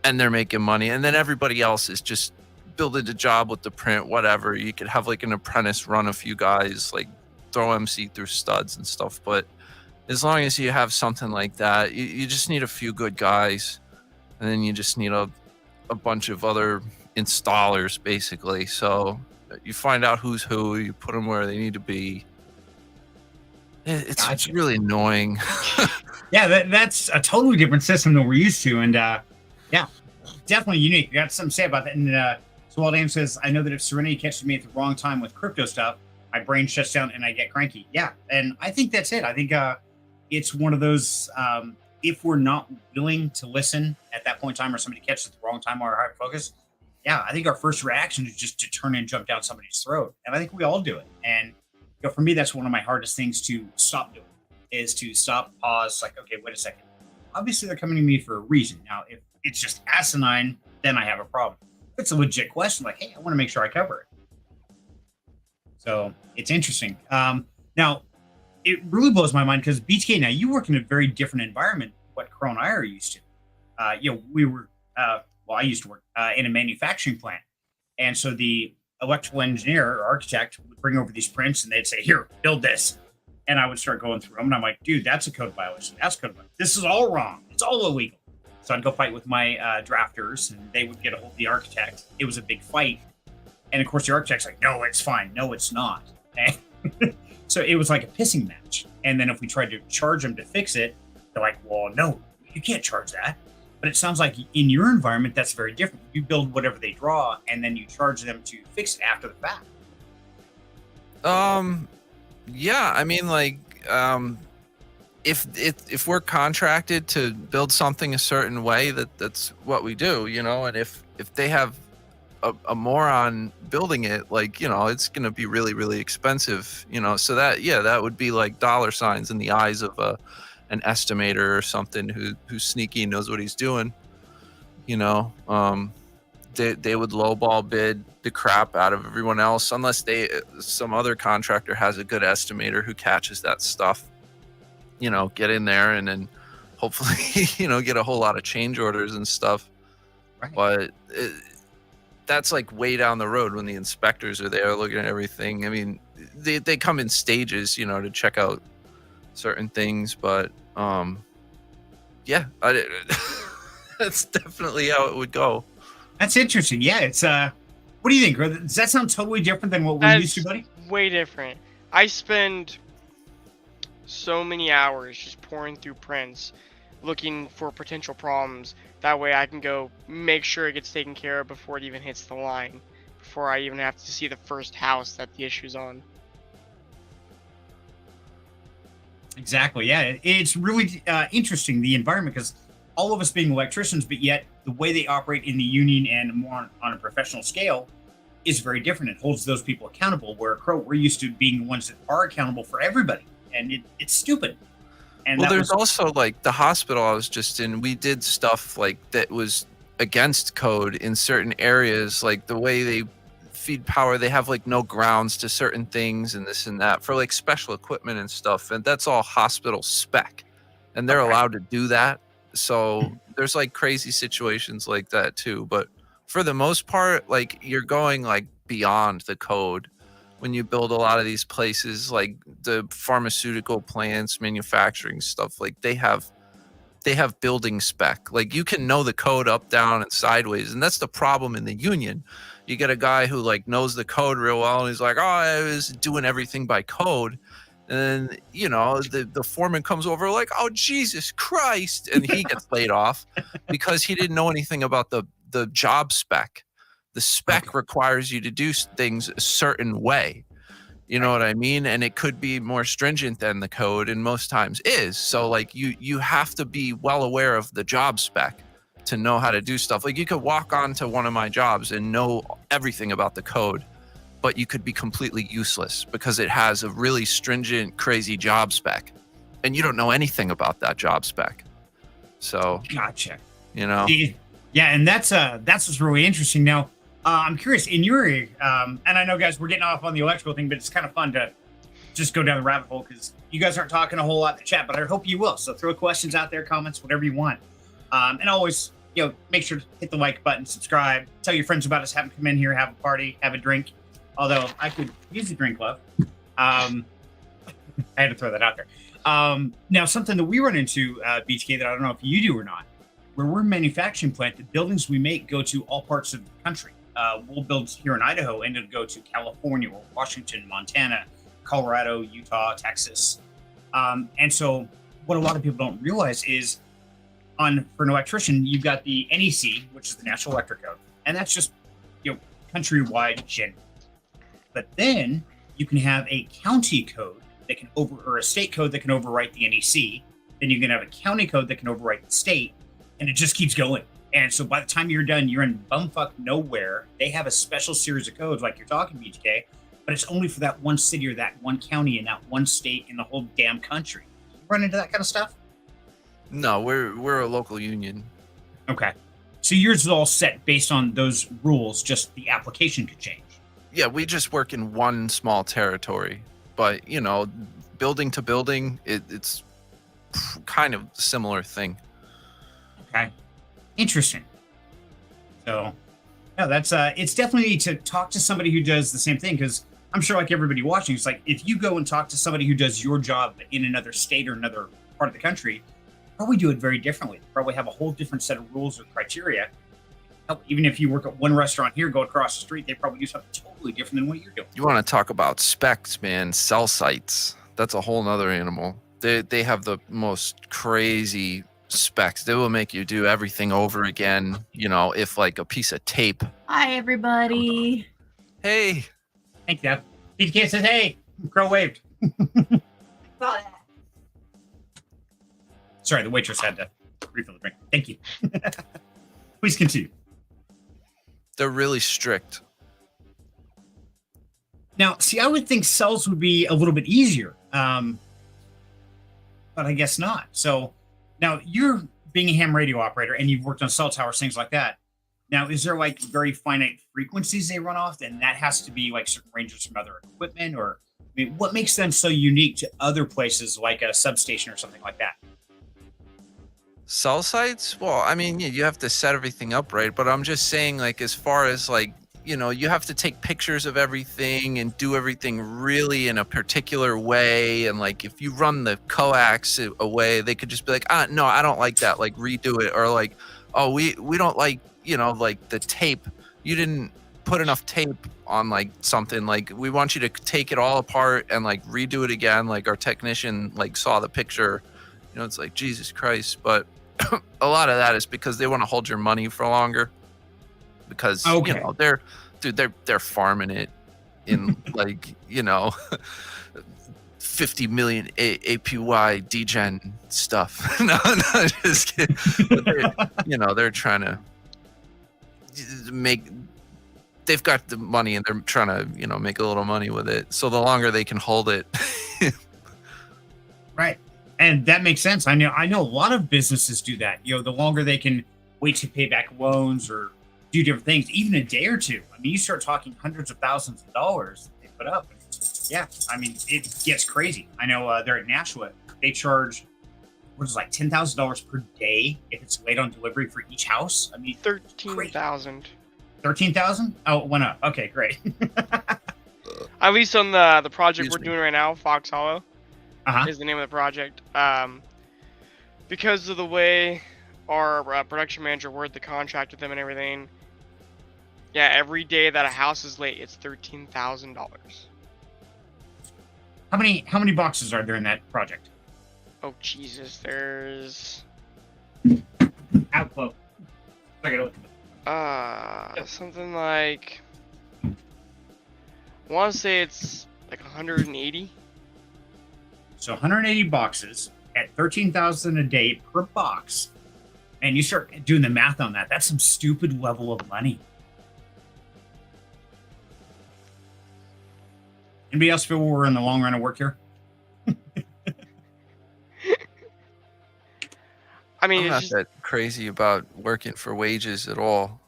and they're making money, and then everybody else is just building a job with the print, whatever. You could have like an apprentice run a few guys, like throw MC through studs and stuff. But as long as you have something like that, you just need a few good guys, and then you just need a bunch of other installers, basically. So you find out who's who, you put them where they need to be. It's really annoying. Yeah, that's a totally different system than we're used to. And yeah, definitely unique. You got something to say about that. And so Waldam says, I know that if Serenity catches me at the wrong time with crypto stuff, my brain shuts down and I get cranky. Yeah, and I think that's it. I think it's one of those, if we're not willing to listen at that point in time, or somebody catches at the wrong time or hard focus, yeah, I think our first reaction is just to turn and jump down somebody's throat. And I think we all do it. And for me, that's one of my hardest things to stop doing, is to stop, pause, like, okay, wait a second. Obviously, they're coming to me for a reason. Now, if it's just asinine, then I have a problem. If it's a legit question, like, hey, I want to make sure I cover it. So it's interesting. Now, it really blows my mind because BTK, now you work in a very different environment than what Crow and I are used to. We were, I used to work in a manufacturing plant. And so the electrical engineer or architect would bring over these prints and they'd say, here, build this. And I would start going through them. And I'm like, dude, that's a code violation. That's a code violation. This is all wrong. It's all illegal. So I'd go fight with my drafters, and they would get a hold of the architect. It was a big fight. And of course, the architect's like, no, it's fine. No, it's not. And so it was like a pissing match. And then if we tried to charge them to fix it, they're like, well, no, you can't charge that. But it sounds like in your environment, that's very different. You build whatever they draw, and then you charge them to fix it after the fact. Yeah, I mean, like, if we're contracted to build something a certain way, that's what we do, and if they have a moron building it, like, it's going to be really, really expensive, so that would be like dollar signs in the eyes of an estimator or something who's sneaky and knows what he's doing. they would lowball bid the crap out of everyone else unless some other contractor has a good estimator who catches that stuff. Get in there and then hopefully get a whole lot of change orders and stuff. Right. But that's like way down the road when the inspectors are there looking at everything. I mean, they come in stages, to check out certain things, but yeah, that's definitely how it would go. That's interesting. Yeah, it's what do you think? Does that sound totally different than what we're used to, buddy? Way different. I spend so many hours just pouring through prints, looking for potential problems. That way I can go make sure it gets taken care of before it even hits the line, before I even have to see the first house that the issue's on. Exactly. Yeah, it's really interesting, the environment, because all of us being electricians, but yet the way they operate in the union and more on a professional scale is very different. It holds those people accountable, where Crow, we're used to being the ones that are accountable for everybody, and it's stupid. And well, there's also like the hospital I was just in, we did stuff like that was against code in certain areas, like the way they feed power, they have like no grounds to certain things and this and that for like special equipment and stuff, and that's all hospital spec, and they're allowed to do that. So there's like crazy situations like that too, but for the most part, like you're going like beyond the code when you build a lot of these places, like the pharmaceutical plants, manufacturing stuff. Like they have building spec. Like you can know the code up, down, and sideways, and that's the problem in the union. You get a guy who like knows the code real well, and he's like, "Oh, I was doing everything by code." And then, the foreman comes over like, "Oh, Jesus Christ," and he gets laid off because he didn't know anything about the job spec. The spec requires you to do things a certain way. You know what I mean? And it could be more stringent than the code, and most times is. So like you have to be well aware of the job spec to know how to do stuff. Like you could walk onto one of my jobs and know everything about the code, but you could be completely useless because it has a really stringent, crazy job spec, and you don't know anything about that job spec. So gotcha. Yeah, and that's what's really interesting. Now, I'm curious in your and I know, guys, we're getting off on the electrical thing, but it's kind of fun to just go down the rabbit hole because you guys aren't talking a whole lot in the chat, but I hope you will. So throw questions out there, comments, whatever you want, and always, make sure to hit the like button, subscribe, tell your friends about us, have them come in here, have a party, have a drink. Although I could use a drink, love. I had to throw that out there. Now, something that we run into, BTK, that I don't know if you do or not, where we're a manufacturing plant, the buildings we make go to all parts of the country. We'll build here in Idaho, and it'll go to California, or Washington, Montana, Colorado, Utah, Texas. And so what a lot of people don't realize is for an electrician, you've got the NEC, which is the National Electric Code, and that's just, countrywide general. But then you can have a county code that can or a state code that can overwrite the NEC. Then you can have a county code that can overwrite the state, and it just keeps going. And so by the time you're done, you're in bumfuck nowhere. They have a special series of codes, like you're talking, BTK, but it's only for that one city or that one county and that one state in the whole damn country. You run into that kind of stuff? No, we're a local union. Okay. So yours is all set based on those rules, just the application could change. Yeah, we just work in one small territory, but building to building, it's kind of a similar thing. Okay, interesting. So, yeah, that's it's definitely to talk to somebody who does the same thing, because I'm sure, like everybody watching, it's like if you go and talk to somebody who does your job in another state or another part of the country, probably do it very differently. They probably have a whole different set of rules or criteria. Hell, even if you work at one restaurant here, go across the street, they probably do something totally different than what you're doing. You want to talk about specs, man? Cell sites. That's a whole nother animal. They have the most crazy specs. They will make you do everything over again. If like a piece of tape. Hi, everybody. Hey. Thank you. BTK says, hey, Crow waved. Saw that. Sorry, the waitress had to refill the drink. Thank you. Please continue. They're really strict. Now, see, I would think cells would be a little bit easier, but I guess not. So now you're being a ham radio operator and you've worked on cell towers, things like that. Now, is there like very finite frequencies they run off, and that has to be like certain ranges from other equipment, or I mean, what makes them so unique to other places like a substation or something like that? Cell sites? Well, I mean, yeah, you have to set everything up right, but I'm just saying, like, as far as like, you have to take pictures of everything and do everything really in a particular way. And like, if you run the coax away, they could just be like, no, I don't like that. Like, redo it. Or like, oh, we don't like, like the tape. You didn't put enough tape on like something. Like, we want you to take it all apart and like redo it again. Like, our technician like saw the picture. It's like, Jesus Christ. But a lot of that is because they want to hold your money for longer, because Okay. they're farming it in like 50 million APY degen stuff. No, just kidding. But they're trying to make, they've got the money and they're trying to make a little money with it, so the longer they can hold it. Right. And that makes sense. I know a lot of businesses do that. The longer they can wait to pay back loans or do different things, even a day or two. I mean, you start talking hundreds of thousands of dollars that they put up. Yeah, I mean, it gets crazy. I know they're at Nashua. They charge what is it, like $10,000 per day if it's late on delivery for each house. I mean, 13,000. 13,000? Oh, it went up. Okay, great. At least on the project Excuse we're me. doing right now, Fox Hollow Uh-huh. is the name of the project. Because of the way our production manager worded the contract with them and everything, yeah, every day that a house is late, it's $13,000. How many boxes are there in that project? Oh Jesus, there's Outflow. I gotta look at it. something like, I want to say it's like 180. So 180 boxes at 13,000 a day per box. And you start doing the math on that. That's some stupid level of money. Anybody else feel we're in the long run of work here? I mean, I'm it's not just, that crazy about working for wages at all.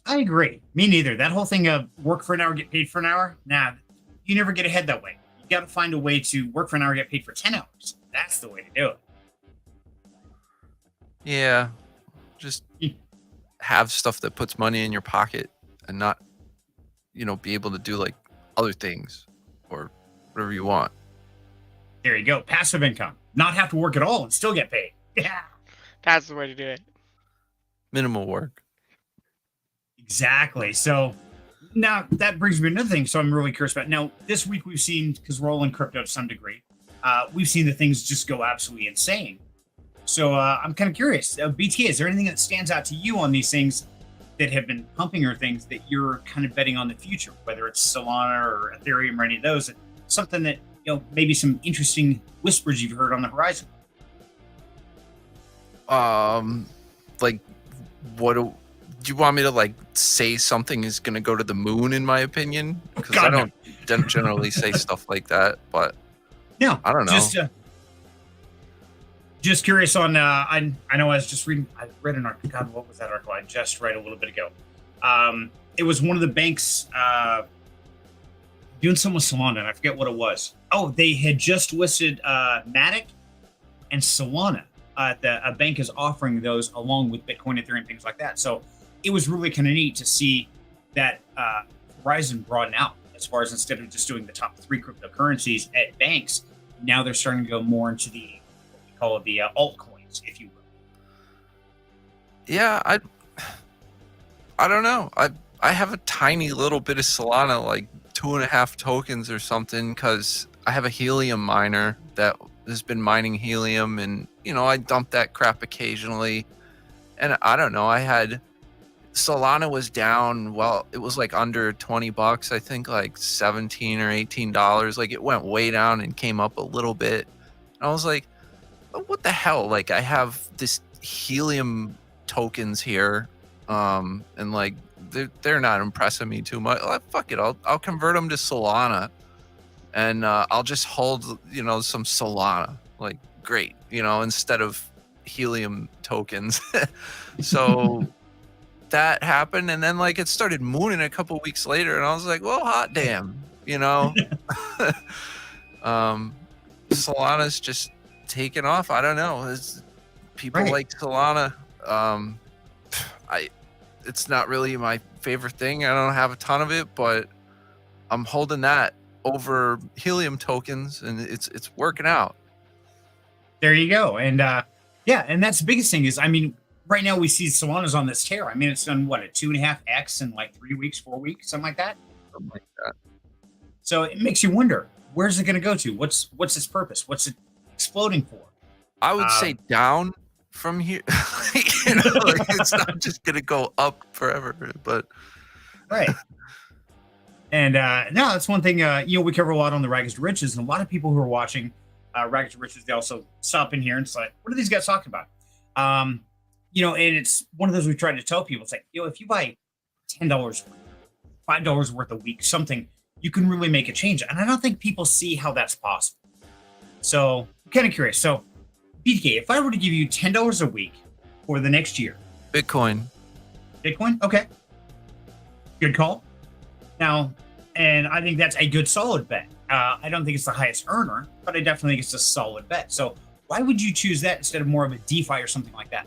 I agree. Me neither. That whole thing of work for an hour, get paid for an hour. Nah, you never get ahead that way. You got to find a way to work for an hour, get paid for 10 hours. That's the way to do it. Yeah, just Hmm. have stuff that puts money in your pocket and not, be able to do like other things or whatever you want. There you go. Passive income. Not have to work at all and still get paid. Yeah. that's the way to do it. Minimal work. Exactly. So now that brings me to another thing. So I'm really curious about now this week we've seen, because we're all in crypto to some degree, we've seen the things just go absolutely insane. So I'm kind of curious, BTA, is there anything that stands out to you on these things that have been pumping or things that you're kind of betting on the future, whether it's Solana or Ethereum or any of those, something that, maybe some interesting whispers you've heard on the horizon? Like, do you want me to like say something is going to go to the moon in my opinion? Because God, I no. don't generally say stuff like that, but No, I don't know. Just curious on. I know I was just reading. I read an article. God, what was that article? I just read a little bit ago. It was one of the banks doing something with Solana, and I forget what it was. Oh, they had just listed Matic and Solana. A bank is offering those along with Bitcoin, Ethereum, things like that. So it was really kind of neat to see that horizon broaden out as far as instead of just doing the top 3 cryptocurrencies at banks, now they're starting to go more into the what we call the altcoins, if you will. Yeah, I don't know. I have a tiny little bit of Solana, like 2.5 tokens or something, because I have a helium miner that has been mining helium, and I dump that crap occasionally. And I don't know, I had Solana was down, well, it was like under $20, I think like $17 or $18. Like, it went way down and came up a little bit. And I was like, oh, what the hell? Like, I have this helium tokens here, and like they're not impressing me too much. Like, fuck it, I'll convert them to Solana, and I'll just hold some Solana. Like, great, instead of helium tokens. So that happened, and then like it started mooning a couple weeks later, and I was like, well, hot damn, you know. Solana's just taken off. I don't know. People Right. like Solana. It's not really my favorite thing. I don't have a ton of it, but I'm holding that over Helium tokens, and it's working out. There you go. And yeah, and that's the biggest thing is, I mean, right now we see Solana's on this tear. I mean, it's done what, a 2.5x in like 3 weeks, 4 weeks, something like that. Something like that. So it makes you wonder, where's it going to go to? What's its purpose? What's it exploding for? I would say down from here. You know, like, it's not just gonna go up forever, but Right. And no, that's one thing. You know, we cover a lot on the Rags to Riches, and a lot of people who are watching Rags to Riches, they also stop in here and it's like, what are these guys talking about? You know, and it's one of those we try to tell people. It's like, you know, if you buy $10, $5 worth a week, something, you can really make a change. And I don't think people see how that's possible. So I'm kind of curious. So BK, if I were to give you $10 a week for the next year, Bitcoin. Okay, good call. Now, and I think that's a good solid bet. I don't think it's the highest earner, but I definitely think it's a solid bet. So why would you choose that instead of more of a DeFi or something like that?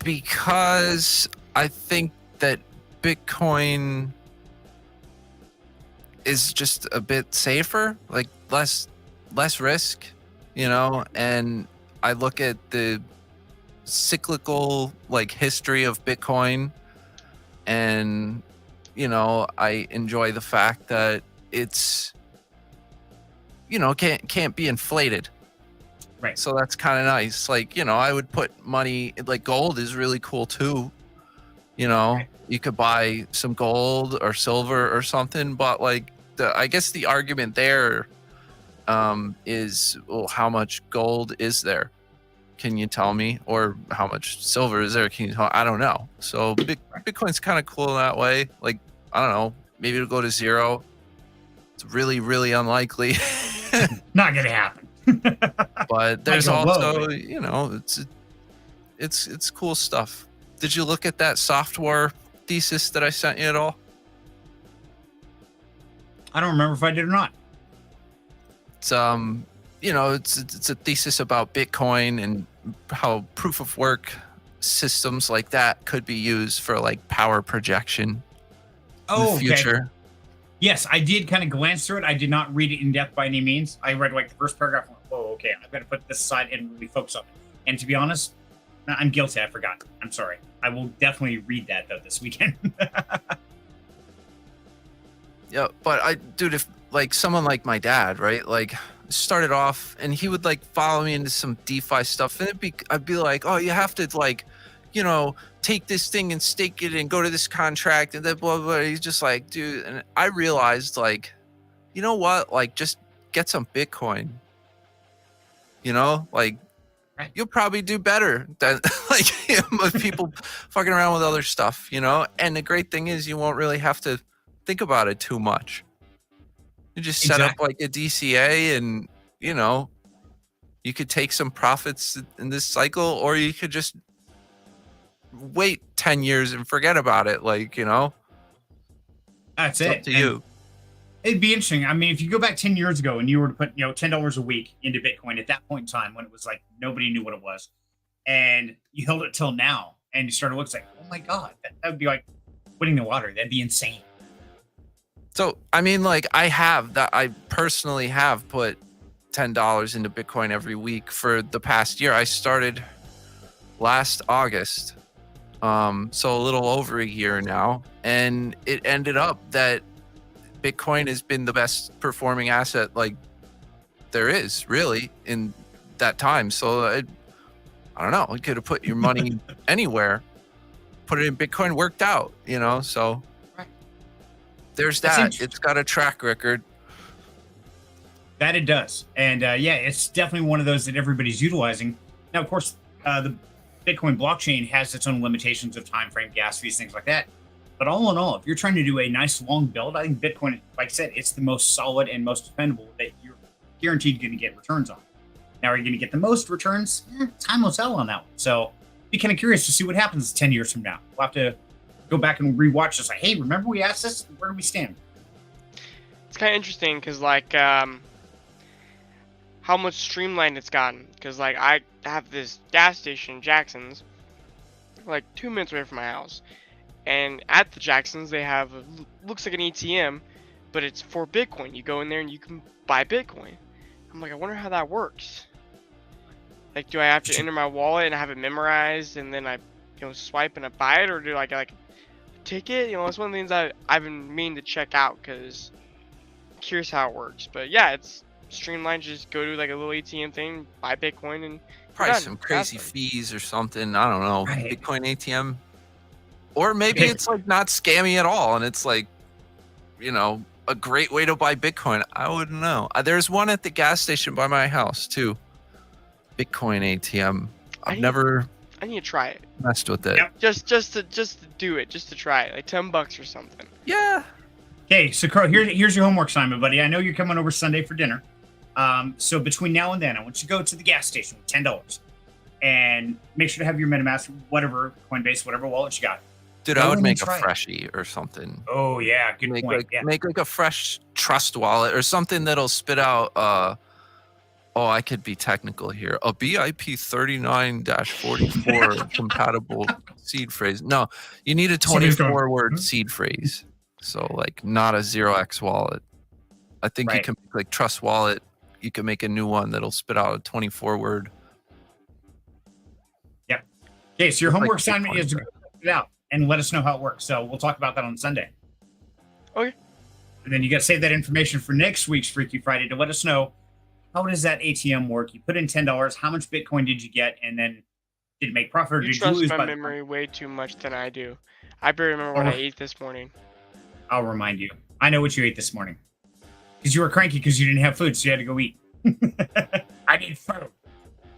Because I think that Bitcoin is just a bit safer, like less risk, you know, and I look at the cyclical like history of Bitcoin, and you know, I enjoy the fact that it's, you know, can't be inflated. Right. So that's kind of nice. Like, you know, I would put money, like gold is really cool too. You know, Right. You could buy some gold or silver or something, but like I guess the argument there is, well, how much gold is there? Can you tell me? Or how much silver is there? Can you tell? I don't know. So Bitcoin's kind of cool in that way. Like, I don't know, maybe it'll go to zero. It's really, really unlikely. Not gonna happen. But there's Might go also, low, you know, it's cool stuff. Did you look at that software thesis that I sent you at all? I don't remember if I did or not. It's you know, it's a thesis about Bitcoin and how proof of work systems like that could be used for like power projection in the future. Yes, I did kind of glance through it. I did not read it in depth by any means. I read like the first paragraph. And went, whoa, okay, I've got to put this aside and really focus on it. And to be honest, I'm guilty. I forgot. I'm sorry. I will definitely read that though this weekend. Yeah, but dude, if like someone like my dad, right, like started off and he would like follow me into some DeFi stuff, and I'd be like, oh, you have to like, you know, take this thing and stake it and go to this contract and then blah, blah, blah. He's just like, dude. And I realized, like, you know what? Like, just get some Bitcoin, you know, like Right. you'll probably do better than like with people fucking around with other stuff, you know? And the great thing is you won't really have to think about it too much. You just set up like a DCA and, you know, you could take some profits in this cycle, or you could just wait 10 years and forget about it. Like, you know, That's it's it. up to you. It'd be interesting. I mean, if you go back 10 years ago and you were to put, you know, $10 a week into Bitcoin at that point in time when it was like nobody knew what it was, and you held it till now and you started looking like, oh my God, that would be like winning the lottery. That'd be insane. So, I mean, like I personally have put $10 into Bitcoin every week for the past year. I started last August. So a little over a year now. And it ended up that Bitcoin has been the best performing asset like there is really in that time. So I don't know, you could have put your money anywhere, put it in Bitcoin, worked out, you know, so Right. There's That's that. interesting. It's got a track record. That it does. And yeah, it's definitely one of those that everybody's utilizing. Now, of course, the Bitcoin blockchain has its own limitations of time frame, gas fees, things like that. But all in all, if you're trying to do a nice long build, I think Bitcoin, like I said, it's the most solid and most dependable that you're guaranteed going to get returns on. Now, are you going to get the most returns? Time will tell on that one. So be kind of curious to see what happens 10 years from now. We'll have to go back and rewatch this. Like, hey, remember we asked this? Where do we stand? It's kind of interesting because like how much streamlined it's gotten. Because like I have this gas station, Jackson's, like 2 minutes away from my house, and at the Jackson's they have looks like an ATM, but it's for Bitcoin. You go in there and you can buy Bitcoin. I'm like, I wonder how that works. Like, do I have to enter my wallet and have it memorized, and then I, swipe and I buy it, or do I get like a ticket? It's one of the things I've been meaning to check out because I'm curious how it works. But yeah, it's streamlined. Just go to like a little ATM thing, buy Bitcoin, and Probably done. some crazy fees or something. I don't know. Right. Bitcoin ATM. Or maybe it's like not scammy at all, and it's like, a great way to buy Bitcoin. I wouldn't know. There's one at the gas station by my house too. Bitcoin ATM. I need to try it. messed with it. Yep. Just to do it, just to try it, like $10 or something. Yeah. Okay, so Crow, here's your homework assignment, buddy. I know you're coming over Sunday for dinner. So between now and then, I want you to go to the gas station with $10 and make sure to have your MetaMask, whatever, Coinbase, whatever wallet you got. Dude, Go I would in and make a try it. freshie or something. Oh, yeah, good Make point. like Yeah. make like a fresh trust wallet or something that'll spit out I could be technical here. A BIP 39-44 compatible seed phrase. No, you need a Somebody's going, 24-word seed phrase. So like not a 0x wallet. I think you Right. can make like trust wallet. You can make a new one that'll spit out a 24-word. Okay, so your Looks like homework a assignment Bitcoin is to phrase. go it out and let us know how it works. So we'll talk about that on Sunday. Okay. And then you got to save that information for next week's Freaky Friday to let us know, how does that ATM work? You put in $10. How much Bitcoin did you get? And then did it make profit or You did you trust lose? my by the memory way too much than I do. I barely remember what I ate this morning. I'll remind you. I know what you ate this morning. Because you were cranky because you didn't have food, so you had to go eat. I need food.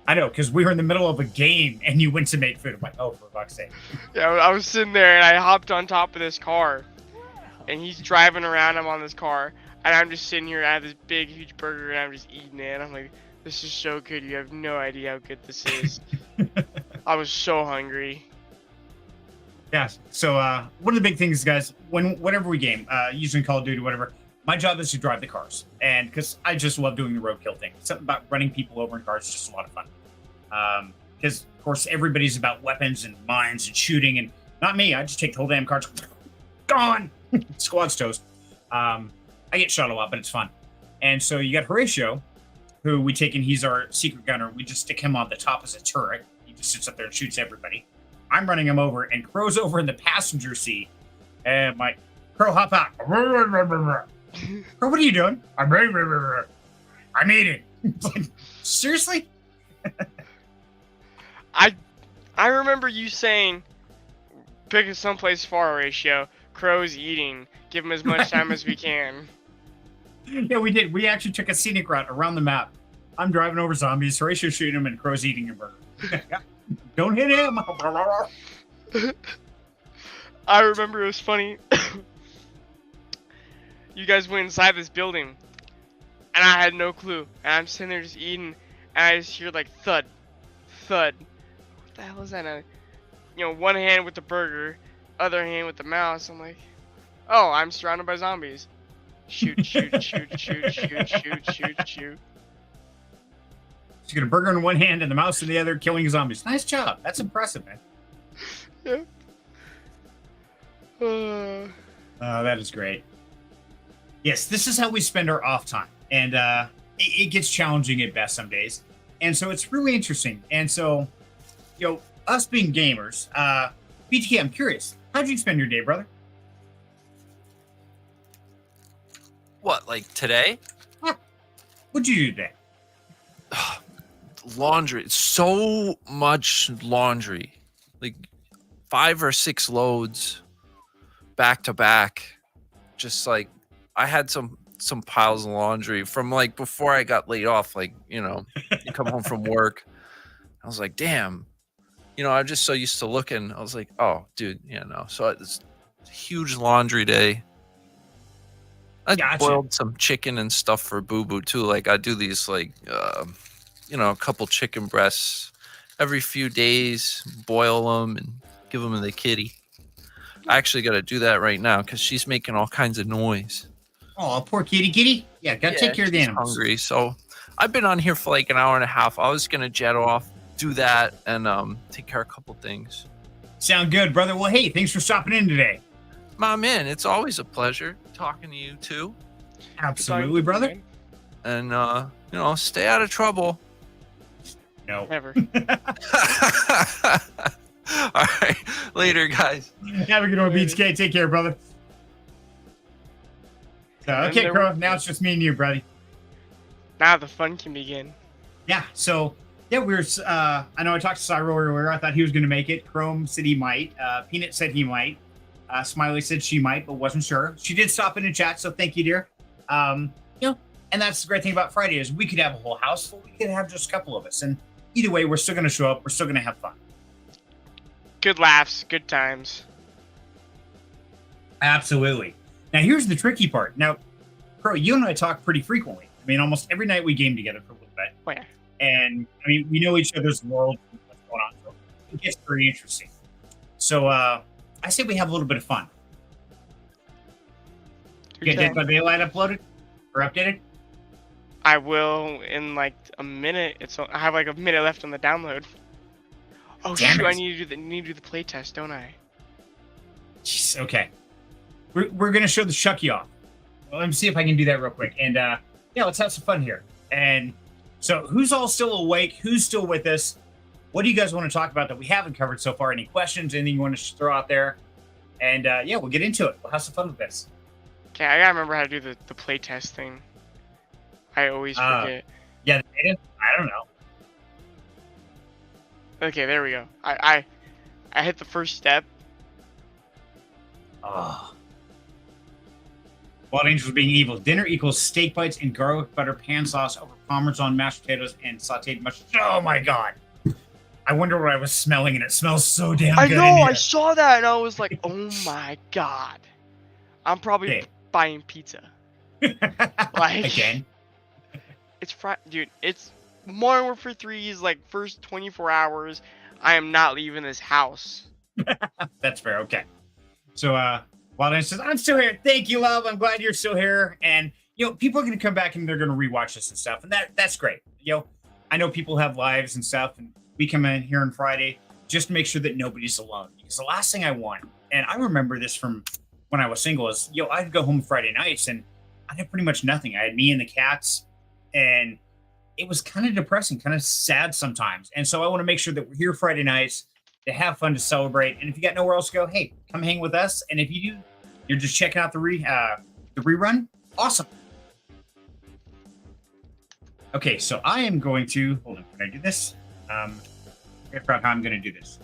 I know, because we were in the middle of a game and you went to make food. I'm like, oh, for fuck's sake. Yeah, I was sitting there and I hopped on top of this car, and he's driving around. I'm on this car, and I'm just sitting here. I have this big, huge burger, and I'm just eating it. And I'm like, this is so good. You have no idea how good this is. I was so hungry. Yeah. So one of the big things, guys, whenever we game, usually Call of Duty, whatever, my job is to drive the cars. And because I just love doing the roadkill thing. Something about running people over in cars is just a lot of fun. Because, of course, everybody's about weapons and mines and shooting. And not me. I just take the whole damn car. Gone. Squad's toast. I get shot a lot, but it's fun. And so you got Horatio, who we take in. He's our secret gunner. We just stick him on the top as a turret. He just sits up there and shoots everybody. I'm running him over, and Crow's over in the passenger seat. And my Crow, hop out. Crow, what are you doing? I'm eating. Like, seriously? I remember you saying, pick it someplace far, Ratio. Crow's eating. Give him as much time as we can. Yeah, we did. We actually took a scenic route around the map. I'm driving over zombies. Horatio's shooting him, and Crow's eating a burger. Don't hit him. I remember it was funny. You guys went inside this building, and I had no clue. And I'm sitting there just eating, and I just hear like thud, thud. What the hell is that? And one hand with the burger, other hand with the mouse. I'm like, oh, I'm surrounded by zombies. Shoot, shoot, shoot, shoot, shoot, shoot, shoot, shoot. She's got a burger in one hand and the mouse in the other, killing zombies. Nice job. That's impressive, man. Yeah. Oh, that is great. Yes, this is how we spend our off time. And it gets challenging at best some days. And so it's really interesting. And so, us being gamers, BTK, I'm curious. How'd you spend your day, brother? What, like today? What'd you do today? Laundry. So much laundry. Like 5 or 6 loads back to back. Just like I had some piles of laundry from like before I got laid off. Like, you come home from work. I was like, damn. I'm just so used to looking. I was like, oh, dude, So it's a huge laundry day. I Gotcha. boiled some chicken and stuff for Boo Boo too. Like I do these like, a couple chicken breasts every few days, boil them and give them to the kitty. I actually got to do that right now because she's making all kinds of noise. Oh, poor kitty. Yeah, gotta take care of the she's animals. hungry. So I've been on here for like an hour and a half. I was gonna jet off, do that, and take care of a couple things. Sound good, brother. Well, hey, thanks for stopping in today. My man, it's always a pleasure talking to you too. Absolutely, brother. And stay out of trouble. No. Never. All right, later, guys. Have a good one, Beach K. Take care, brother. So, okay, there Crow. we- Now it's just me and you, buddy. Now the fun can begin. Yeah. So, yeah, we were. I know I talked to Cyro earlier. I thought he was going to make it. Chrome said he might. Peanut said he might. Smiley said she might, but wasn't sure. She did stop in and chat, so thank you, dear. And that's the great thing about Friday is we could have a whole house full. We could have just a couple of us, and either way, we're still going to show up. We're still going to have fun. Good laughs, good times. Absolutely. Now, here's the tricky part. Now, Crow, you and I talk pretty frequently. I mean, almost every night we game together for a little bit. Oh, yeah. And, I mean, we know each other's worlds and what's going on. So it gets very interesting. So, I say we have a little bit of fun. Get Dead by Daylight uploaded or updated? I will in like a minute. I have like a minute left on the download. Oh Damn shoot! it. I need to do the play test, don't I? Jeez, okay. We're gonna show the Shucky off. Well, let me see if I can do that real quick. And let's have some fun here. And so, who's all still awake? Who's still with us? What do you guys want to talk about that we haven't covered so far? Any questions? Anything you want to throw out there? And we'll get into it. We'll have some fun with this. Okay, I gotta remember how to do the play test thing. I always forget. Yeah, the beta? I don't know. Okay, there we go. I hit the first step. Oh. Wild Angels being evil. Dinner equals steak bites and garlic butter pan sauce over Parmesan mashed potatoes and sauteed mushrooms. Oh my god. I wonder what I was smelling, and it smells so damn I good. know. in here. I saw that and I was like, oh my god. I'm probably Okay. buying pizza. Like Again. It's dude. It's Modern Warfare 3's like first 24 hours. I am not leaving this house. That's fair. Okay. So, Wild Angels says, I'm still here. Thank you, love. I'm glad you're still here. And, people are going to come back and they're going to rewatch this and stuff. And that's great. I know people have lives and stuff. And we come in here on Friday just to make sure that nobody's alone. Because the last thing I want, and I remember this from when I was single, is, I'd go home Friday nights and I had pretty much nothing. I had me and the cats. And it was kind of depressing, kind of sad sometimes. And so I want to make sure that we're here Friday nights to have fun, to celebrate. And if you got nowhere else to go, hey, come hang with us. And if you do, you're just checking out the rerun. Awesome. Okay, so I am going to hold on. Can I do this? I forgot how I'm going to do this.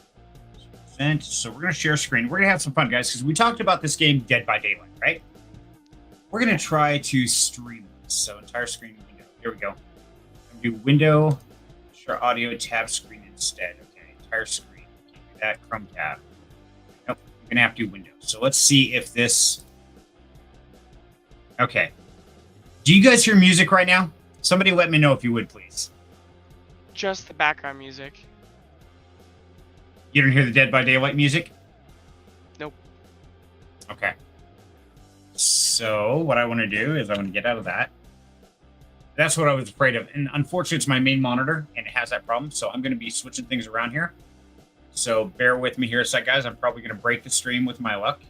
So we're going to share screen. We're going to have some fun, guys, because we talked about this game, Dead by Daylight, right? We're going to try to stream this. So entire screen window. Here we go. Do window, share audio, tab screen instead. Okay, entire screen. Can't do that. Chrome tab. Nope, I'm gonna have to do window. So let's see if this. Okay. Do you guys hear music right now? Somebody let me know if you would, please. Just the background music. You don't hear the Dead by Daylight music? Nope. Okay. So what I want to do is I want to get out of that. That's what I was afraid of. And unfortunately, it's my main monitor, and it has that problem. So I'm going to be switching things around here. So bear with me here a sec, guys. I'm probably going to break the stream with my luck.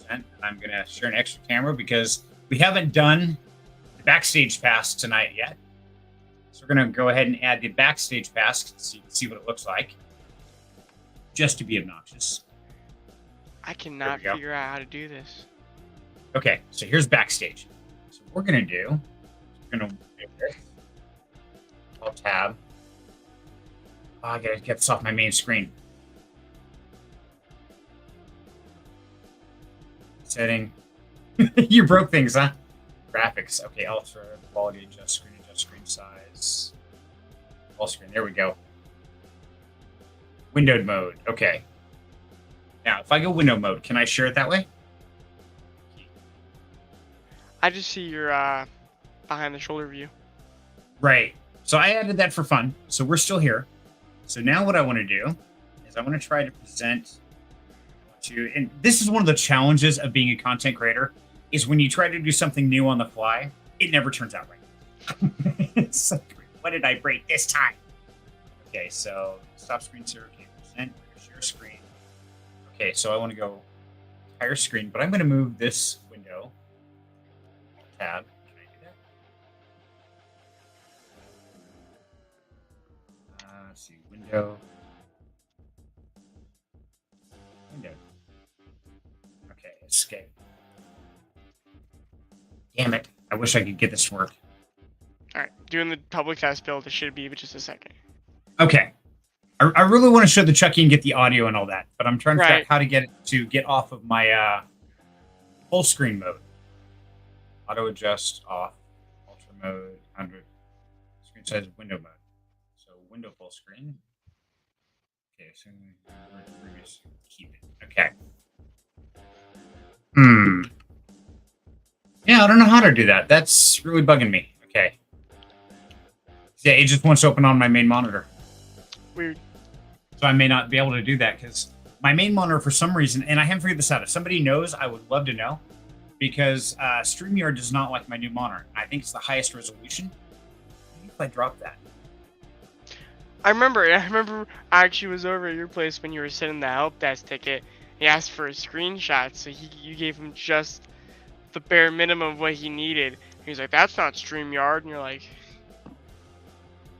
And I'm going to share an extra camera because we haven't done the backstage pass tonight yet. So we're going to go ahead and add the backstage pass so you can see what it looks like. Just to be obnoxious. I cannot There we go. figure out how to do this. Okay, so here's backstage. So what we're going to do... I'm gonna I'll tab. Oh, I gotta get this off my main screen. Setting. You broke things, huh? Graphics. Okay, ultra quality, adjust screen size. All screen. There we go. Windowed mode. Okay. Now, if I go window mode, can I share it that way? I just see your behind the shoulder view. Right. So I added that for fun. So we're still here. So now what I want to do is I want to try to present to, and this is one of the challenges of being a content creator, is when you try to do something new on the fly, it never turns out right. It's like, what did I break this time? Okay, so stop screen share, okay, present, share screen. Okay, so I want to go entire screen, but I'm going to move this window tab. Can I do that? Let's see, window. Okay, escape. Damn it. I wish I could get this to work. Alright, doing the public test build, it should be, but just a second. Okay. I really want to show the Chucky and get the audio and all that, but I'm trying to figure out Right. how to get it to get off of my full screen mode. Auto adjust off, ultra mode, 100, screen size, window mode. So window full screen. Okay, so previous, keep it. Okay. Yeah, I don't know how to do that. That's really bugging me. Okay. Yeah, it just wants to open on my main monitor. Weird. So I may not be able to do that because my main monitor, for some reason, and I haven't figured this out. If somebody knows, I would love to know, because StreamYard does not like my new monitor. I think it's the highest resolution. Maybe if I drop that. I remember I actually was over at your place when you were sending the help desk ticket. He asked for a screenshot, so you gave him just the bare minimum of what he needed. He was like, "That's not StreamYard," and you're like,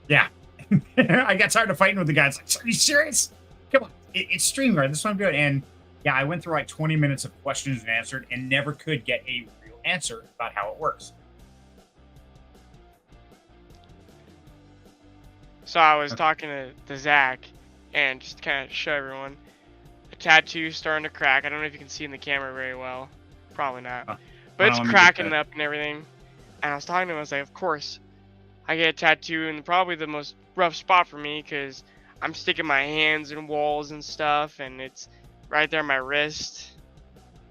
Yeah. I got tired of fighting with the guys. Like, are you serious? Come on. It's StreamYard. That's what I'm doing. And yeah, I went through like 20 minutes of questions and answered and never could get a real answer about how it works. So I was talking to Zach, and just kind of show everyone, the tattoo's starting to crack. I don't know if you can see in the camera very well. Probably not. Huh. But Hold it's on, let me get cracking that. up and everything. And I was talking to him, I was like, of course, I get a tattoo in probably the most rough spot for me, because I'm sticking my hands in walls and stuff, and it's right there on my wrist.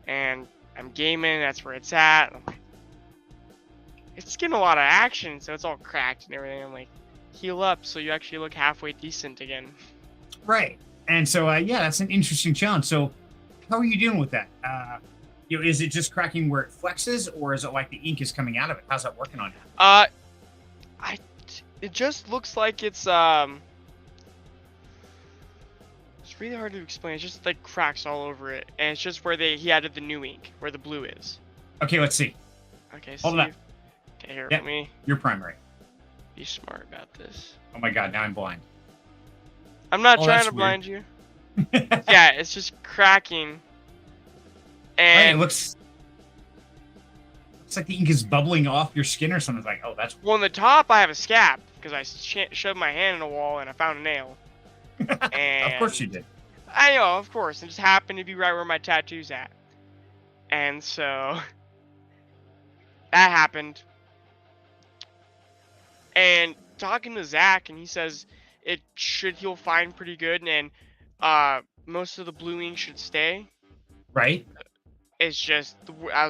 And I'm gaming, that's where it's at. I'm like, it's getting a lot of action, so it's all cracked and everything. I'm like, heal up so you actually look halfway decent again. Right. And so, yeah, that's an interesting challenge. So how are you dealing with that? Is it just cracking where it flexes, or is it like the ink is coming out of it? How's that working on you? It just looks like it's really hard to explain. It's just like cracks all over it, and it's just where he added the new ink, where the blue is. Okay, let's see. Okay, Hold on. Okay, here, Yeah. let me Your primary. be smart about this. Oh my God, now I'm blind. I'm not Oh, trying that's to weird. blind you. Yeah, it's just cracking. Hey, it And looks like the ink is bubbling off your skin or something. It's like, oh, that's well, on the top I have a scab because I shoved my hand in a wall and I found a nail. And of course you did. I know, of course. It just happened to be right where my tattoo's at. And so that happened. And talking to Zach, and he says it should heal fine pretty good, and most of the blue ink should stay. Right? It's just,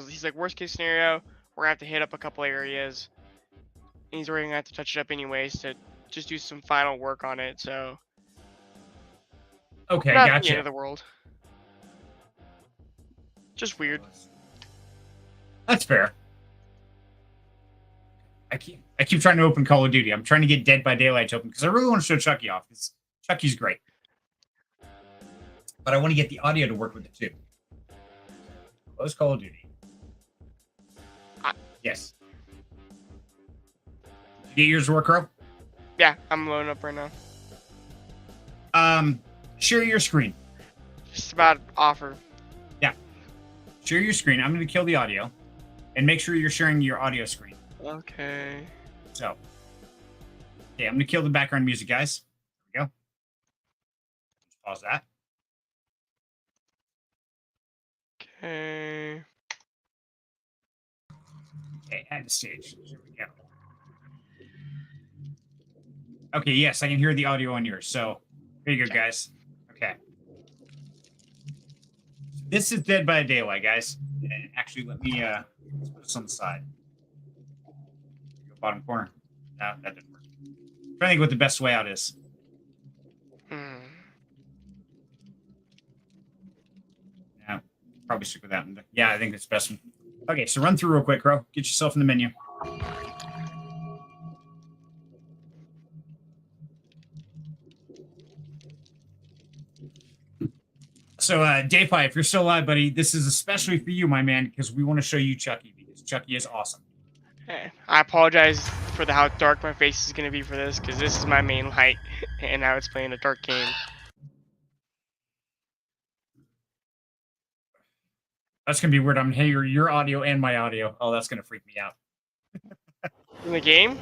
he's like, worst case scenario, we're gonna have to hit up a couple areas. And he's already gonna have to touch it up anyways to just do some final work on it, so. Okay, Not the end gotcha. of the world. Just weird. That's fair. I keep trying to open Call of Duty. I'm trying to get Dead by Daylight to open because I really want to show Chucky off. Chucky's great. But I want to get the audio to work with it too. Close Call of Duty. Yes. Did you get yours to work, Crow? Yeah, I'm loading up right now. Share your screen. Just about offer. Share your screen. I'm going to kill the audio. And make sure you're sharing your audio screen. Okay. So, yeah, I'm going to kill the background music, guys. There we go. Let's pause that. Okay. Okay, add the stage. Here we go. Okay, yes, I can hear the audio on yours. So, here you go, guys. Okay. This is Dead by Daylight, guys. And actually, let me let's put this on the side. Bottom corner. No, that didn't work. I'm trying to think what the best way out is. Probably stick with that one. Yeah, I think that's the best one. Okay, so run through real quick, Crow. Get yourself in the menu. So, Day 5, if you're still alive, buddy, this is especially for you, my man, because we want to show you Chucky, because Chucky is awesome. Hey, I apologize for how dark my face is going to be for this, because this is my main light, and now it's playing a dark game. That's going to be weird. I'm going to hear your audio and my audio. Oh, that's going to freak me out. In the game?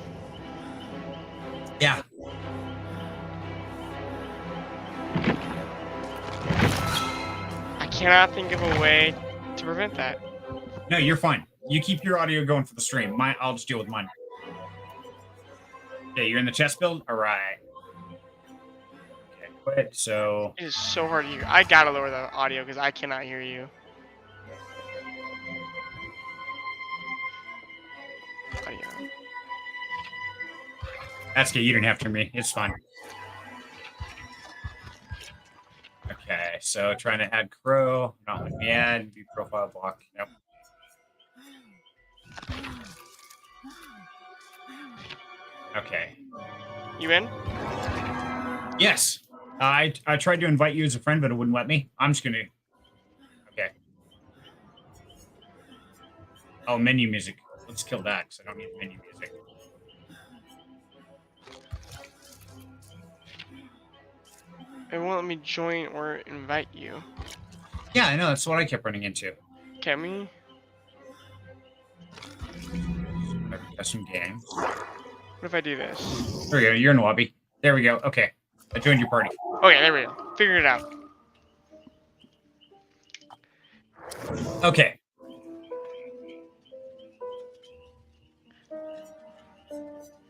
Yeah. I cannot think of a way to prevent that. No, you're fine. You keep your audio going for the stream. I'll just deal with mine. Okay, you're in the chest build? All right. Okay, quit. So... It is so hard to hear. I gotta lower the audio because I cannot hear you. Audio. That's good. You didn't have to hear me. It's fine. Okay, so trying to add Crow. Not letting me add. View profile block. Nope. Okay. You in? Yes. I tried to invite you as a friend, but it wouldn't let me. I'm just going to... Okay. Oh, menu music. Let's kill that, because I don't need menu music. It won't let me join or invite you. Yeah, I know. That's what I kept running into. Can we? Custom game. What if I do this? There we go. You're in the lobby. There we go. Okay. I joined your party. Okay, there we go. Figured it out. Okay.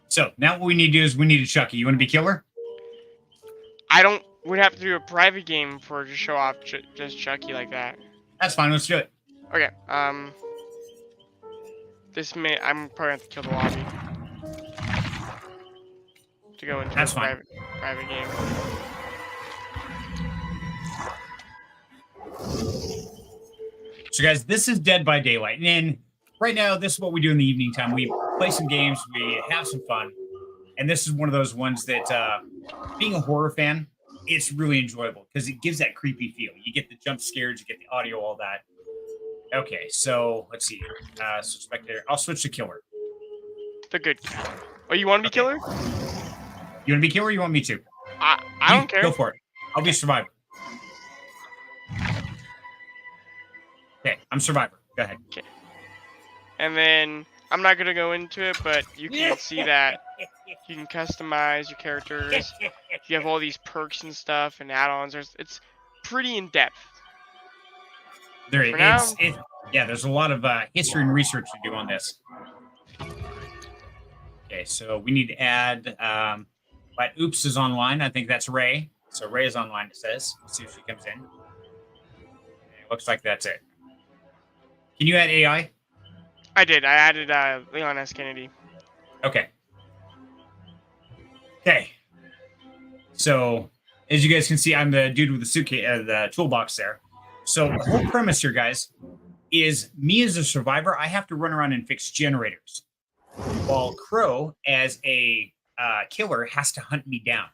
So now what we need to do is we need a Chucky. You want to be killer? We'd have to do a private game for to show off just Chucky like that. That's fine. Let's do it. Okay. I'm probably have to kill the lobby to go into That's a fine. private game. So guys, this is Dead by Daylight. And right now, this is what we do in the evening time. We play some games, we have some fun. And this is one of those ones that, being a horror fan, it's really enjoyable because it gives that creepy feel. You get the jump scares, you get the audio, all that. Okay, so let's see. So spectator. I'll switch to killer. The good killer. Oh, you want to be killer? You want to be killer or you want me to? I don't care. Go for it. I'll be survivor. Okay, I'm survivor. Go ahead. Okay. And then I'm not gonna go into it, but you can see that you can customize your characters. You have all these perks and stuff and add-ons. It's pretty in depth. Yeah, there's a lot of history and research to do on this. Okay, so we need to add. But Oops is online. I think that's Ray. So Ray is online. It says. Let's see if she comes in. It looks like that's it. Can you add AI? I did. I added Leon S. Kennedy. Okay. Okay. So, as you guys can see, I'm the dude with the suitcase, the toolbox there. So, the whole premise here, guys, is me as a survivor, I have to run around and fix generators, while Crow, as a killer, has to hunt me down.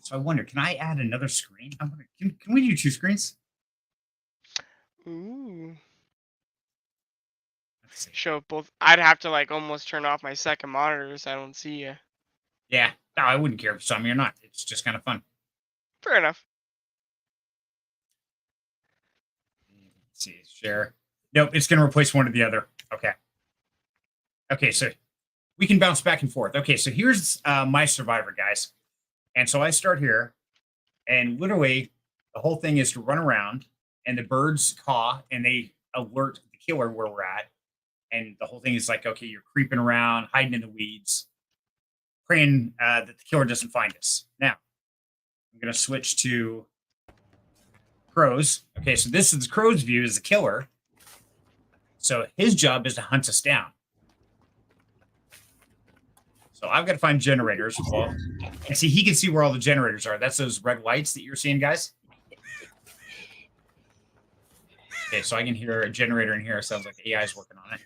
So, I wonder, can I add another screen? I wonder, can we do 2 screens? Ooh. Show both. I'd have to like almost turn off my second monitor so I don't see you. Yeah, no, I wouldn't care if you saw me or not. It's just kind of fun. Fair enough. Let's see, share. Nope, it's going to replace one or the other. Okay. Okay, so we can bounce back and forth. Okay, so here's my survivor, guys. And so I start here, and literally the whole thing is to run around, and the birds caw, and they alert the killer where we're at. And the whole thing is like, okay, you're creeping around, hiding in the weeds, praying that the killer doesn't find us. Now, I'm going to switch to Crow's. Okay, so this is Crow's view as the killer. So his job is to hunt us down. So I've got to find generators. Well, and see, he can see where all the generators are. That's those red lights that you're seeing, guys. Okay, so I can hear a generator in here. It sounds like AI is working on it.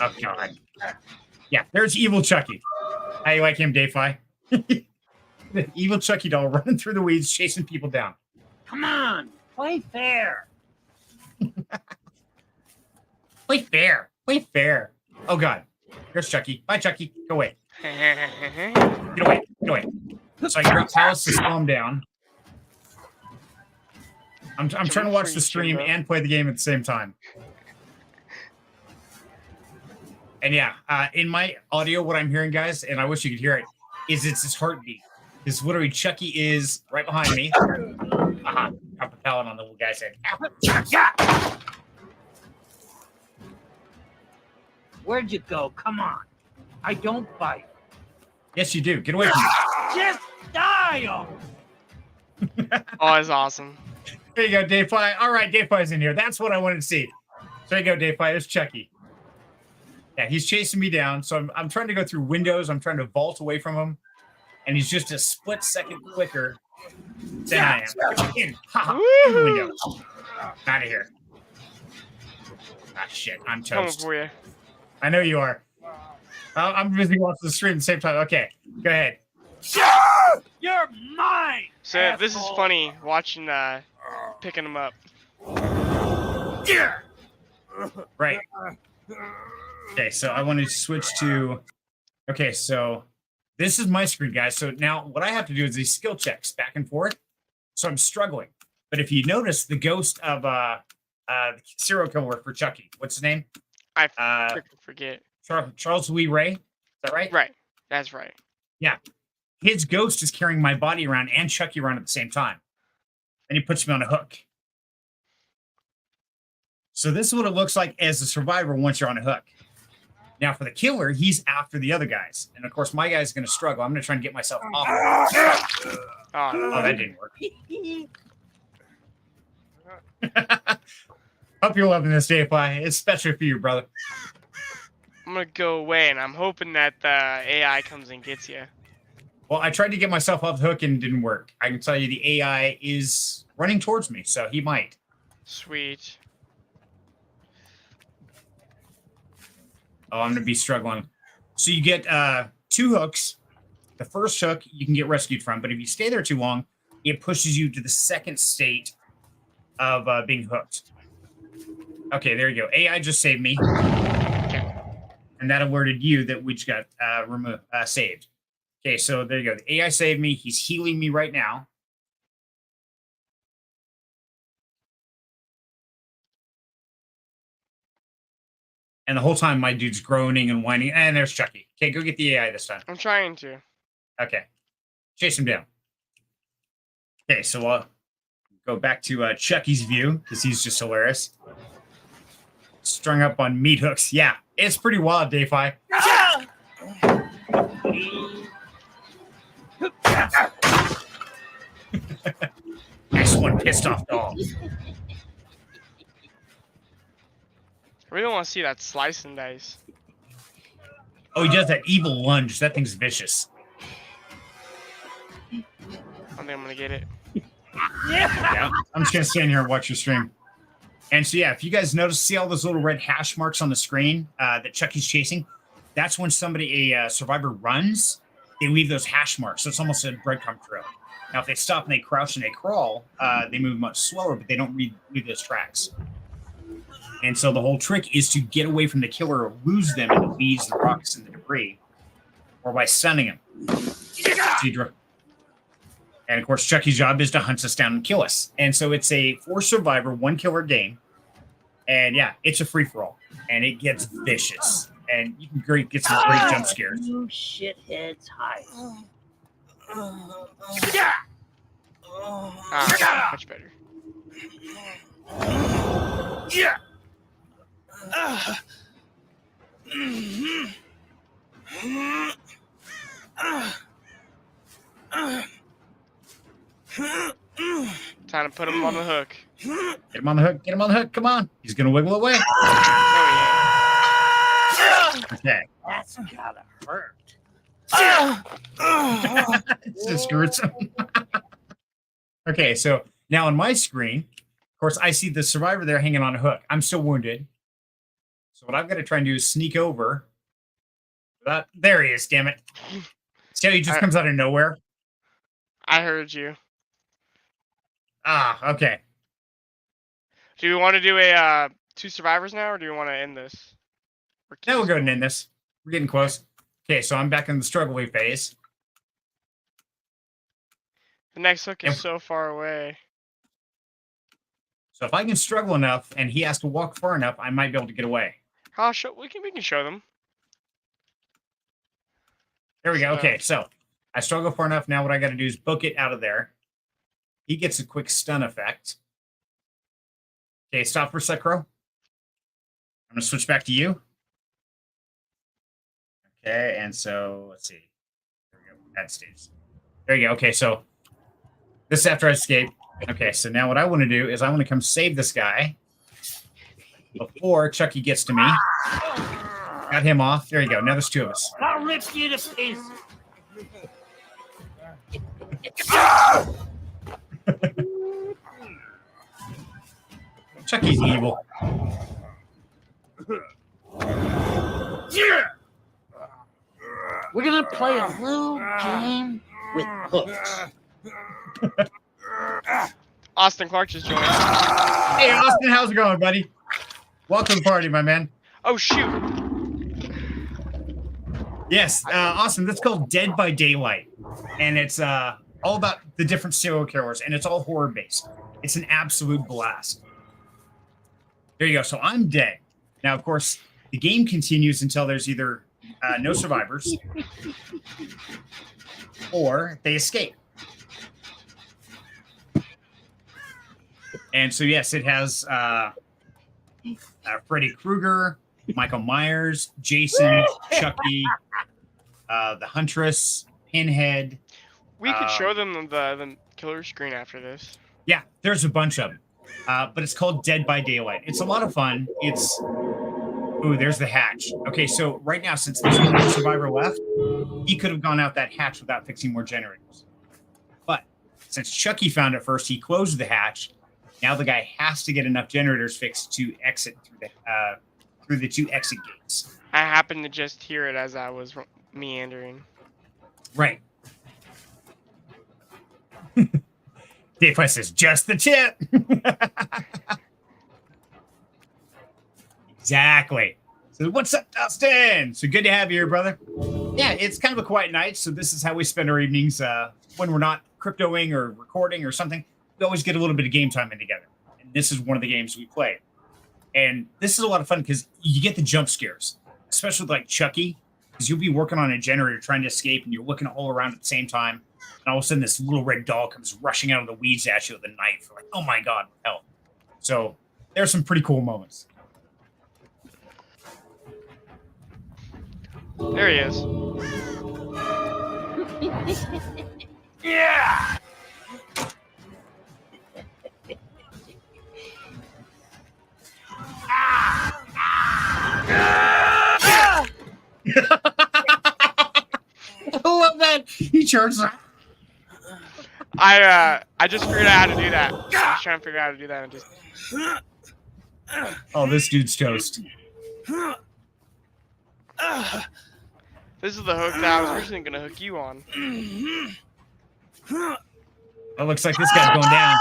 Oh, God. Yeah, there's Evil Chucky. How you like him, Dayfi? The evil Chucky doll running through the weeds, chasing people down. Come on, play fair. Play fair. Play fair. Oh, God. There's Chucky. Bye, Chucky. Go away. Get away. Get away. So I can grab pallets to slow him down. I'm trying to watch the stream and play the game at the same time. And yeah, in my audio, what I'm hearing, guys, and I wish you could hear it, is it's his heartbeat. Because literally Chucky is right behind me. Aha, drop a pallet on the little guy's head. Where'd you go? Come on. I don't bite. Yes, you do. Get away from me. Just die! Oh, that's awesome. There you go, Dayfi. All right, Dayfi's in here. That's what I wanted to see. There you go, Dayfi. There's Chucky. Yeah, he's chasing me down. So I'm trying to go through windows. I'm trying to vault away from him. And he's just a split second quicker than I am. In the window. Out of here. Ah, shit. I'm toast. Coming for you. I know you are. I'm busy watching the stream at the same time. Okay, go ahead. You're mine! So asshole. this is funny watching picking him up. Right. Okay, so I want to switch to. Okay, so this is my screen, guys. So now what I have to do is these skill checks back and forth. So I'm struggling. But if you notice, the ghost of serial killer for Chucky, what's his name? I freaking forget. Charles Lee Ray. Is that right? Right. That's right. Yeah. His ghost is carrying my body around and Chucky around at the same time. And he puts me on a hook. So this is what it looks like as a survivor once you're on a hook. Now for the killer, he's after the other guys. And of course, my guy's going to struggle. I'm going to try and get myself off. Oh, that didn't work. Hope you're loving this, Dayfi. It's special for you, brother. I'm gonna go away, and I'm hoping that the AI comes and gets you. Well, I tried to get myself off the hook and it didn't work. I can tell you the AI is running towards me, so he might. Sweet. Oh, I'm going to be struggling. So you get 2 hooks. The first hook you can get rescued from, but if you stay there too long, it pushes you to the second state of being hooked. Okay, there you go. AI just saved me. Okay. And that alerted you that we just got saved. Okay, so there you go. The AI saved me. He's healing me right now. And the whole time, my dude's groaning and whining. And there's Chucky. Okay, go get the AI this time. I'm trying to. Okay. Chase him down. Okay, so I'll go back to Chucky's view because he's just hilarious. Strung up on meat hooks. Yeah, it's pretty wild, Dayfi. Nice one, pissed off dog. I really want to see that slice and dice. Oh, he does that evil lunge. That thing's vicious. I think I'm gonna get it. Yeah, I'm just gonna stand here and watch your stream. And so yeah, if you guys notice, see all those little red hash marks on the screen that Chucky's chasing? That's when a survivor runs, they leave those hash marks. So it's almost a breadcrumb trail. Now, if they stop and they crouch and they crawl, they move much slower, but they don't leave those tracks. And so the whole trick is to get away from the killer or lose them in the weeds, the rocks, and the debris, or by stunning him. And of course, Chucky's job is to hunt us down and kill us. And so it's a 4-survivor, 1-killer game. And yeah, it's a free-for-all. And it gets vicious. And you can get some great jump scares. You shitheads hide. Much better. Yeah. Time to put him on the hook. Get him on the hook. Get him on the hook. Come on. He's going to wiggle away. Oh Okay. That's gotta hurt. It's just gruesome. Okay, so now on my screen, of course, I see the survivor there hanging on a hook. I'm still wounded. So what I've got to try and do is sneak over. There he is, damn it. See how he just comes out of nowhere? I heard you. Ah, okay. Do you want to do a 2 survivors now, or do you want to end this? Now we'll go ahead and end this. We're getting close. Okay, so I'm back in the struggle wave phase. The next hook is so far away. So if I can struggle enough and he has to walk far enough, I might be able to get away. We can show them. There we go. Okay, so I struggle far enough. Now what I got to do is book it out of there. He gets a quick stun effect. Okay, stop for a sec, Crow. I'm going to switch back to you. Okay, and so let's see. There we go. Add stage. There you go. Okay, so this is after I escape. Okay, so now what I want to do is I want to come save this guy before Chucky gets to me. Got him off. There you go. Now there's 2 of us. I'll rip you to pieces. Chucky's evil. We're gonna play a little game with hooks. Austin Clark just joined. Hey, Austin, how's it going, buddy? Welcome to the party, my man. Oh, shoot. Yes, Austin, that's called Dead by Daylight. And it's all about the different serial killers, and it's all horror-based. It's an absolute blast. There you go. So I'm dead. Now, of course, the game continues until there's either no survivors or they escape. And so, yes, it has Freddy Krueger, Michael Myers, Jason, Chucky, the Huntress, Pinhead. We could show them the killer screen after this. Yeah, there's a bunch of them. But it's called Dead by Daylight. It's a lot of fun. It's... Ooh, there's the hatch. Okay, so right now, since there's only one survivor left, he could have gone out that hatch without fixing more generators. But since Chucky found it first, he closed the hatch. Now the guy has to get enough generators fixed to exit through the 2 exit gates. I happened to just hear it as I was meandering. Right. Dave West says, just the tip. Exactly. So what's up, Dustin? So good to have you here, brother. Yeah, it's kind of a quiet night, so this is how we spend our evenings when we're not cryptoing or recording or something. We always get a little bit of game time in together. And this is one of the games we play. And this is a lot of fun because you get the jump scares, especially with like Chucky, because you'll be working on a generator trying to escape and you're looking all around at the same time. And all of a sudden this little red doll comes rushing out of the weeds at you with a knife. Like, oh my God, hell. So there's some pretty cool moments. There he is. Yeah! I love that. He charges. I just figured out how to do that. I was trying to figure out how to do that and just... Oh, this dude's toast. This is the hook that I was originally going to hook you on. It looks like this guy's going down.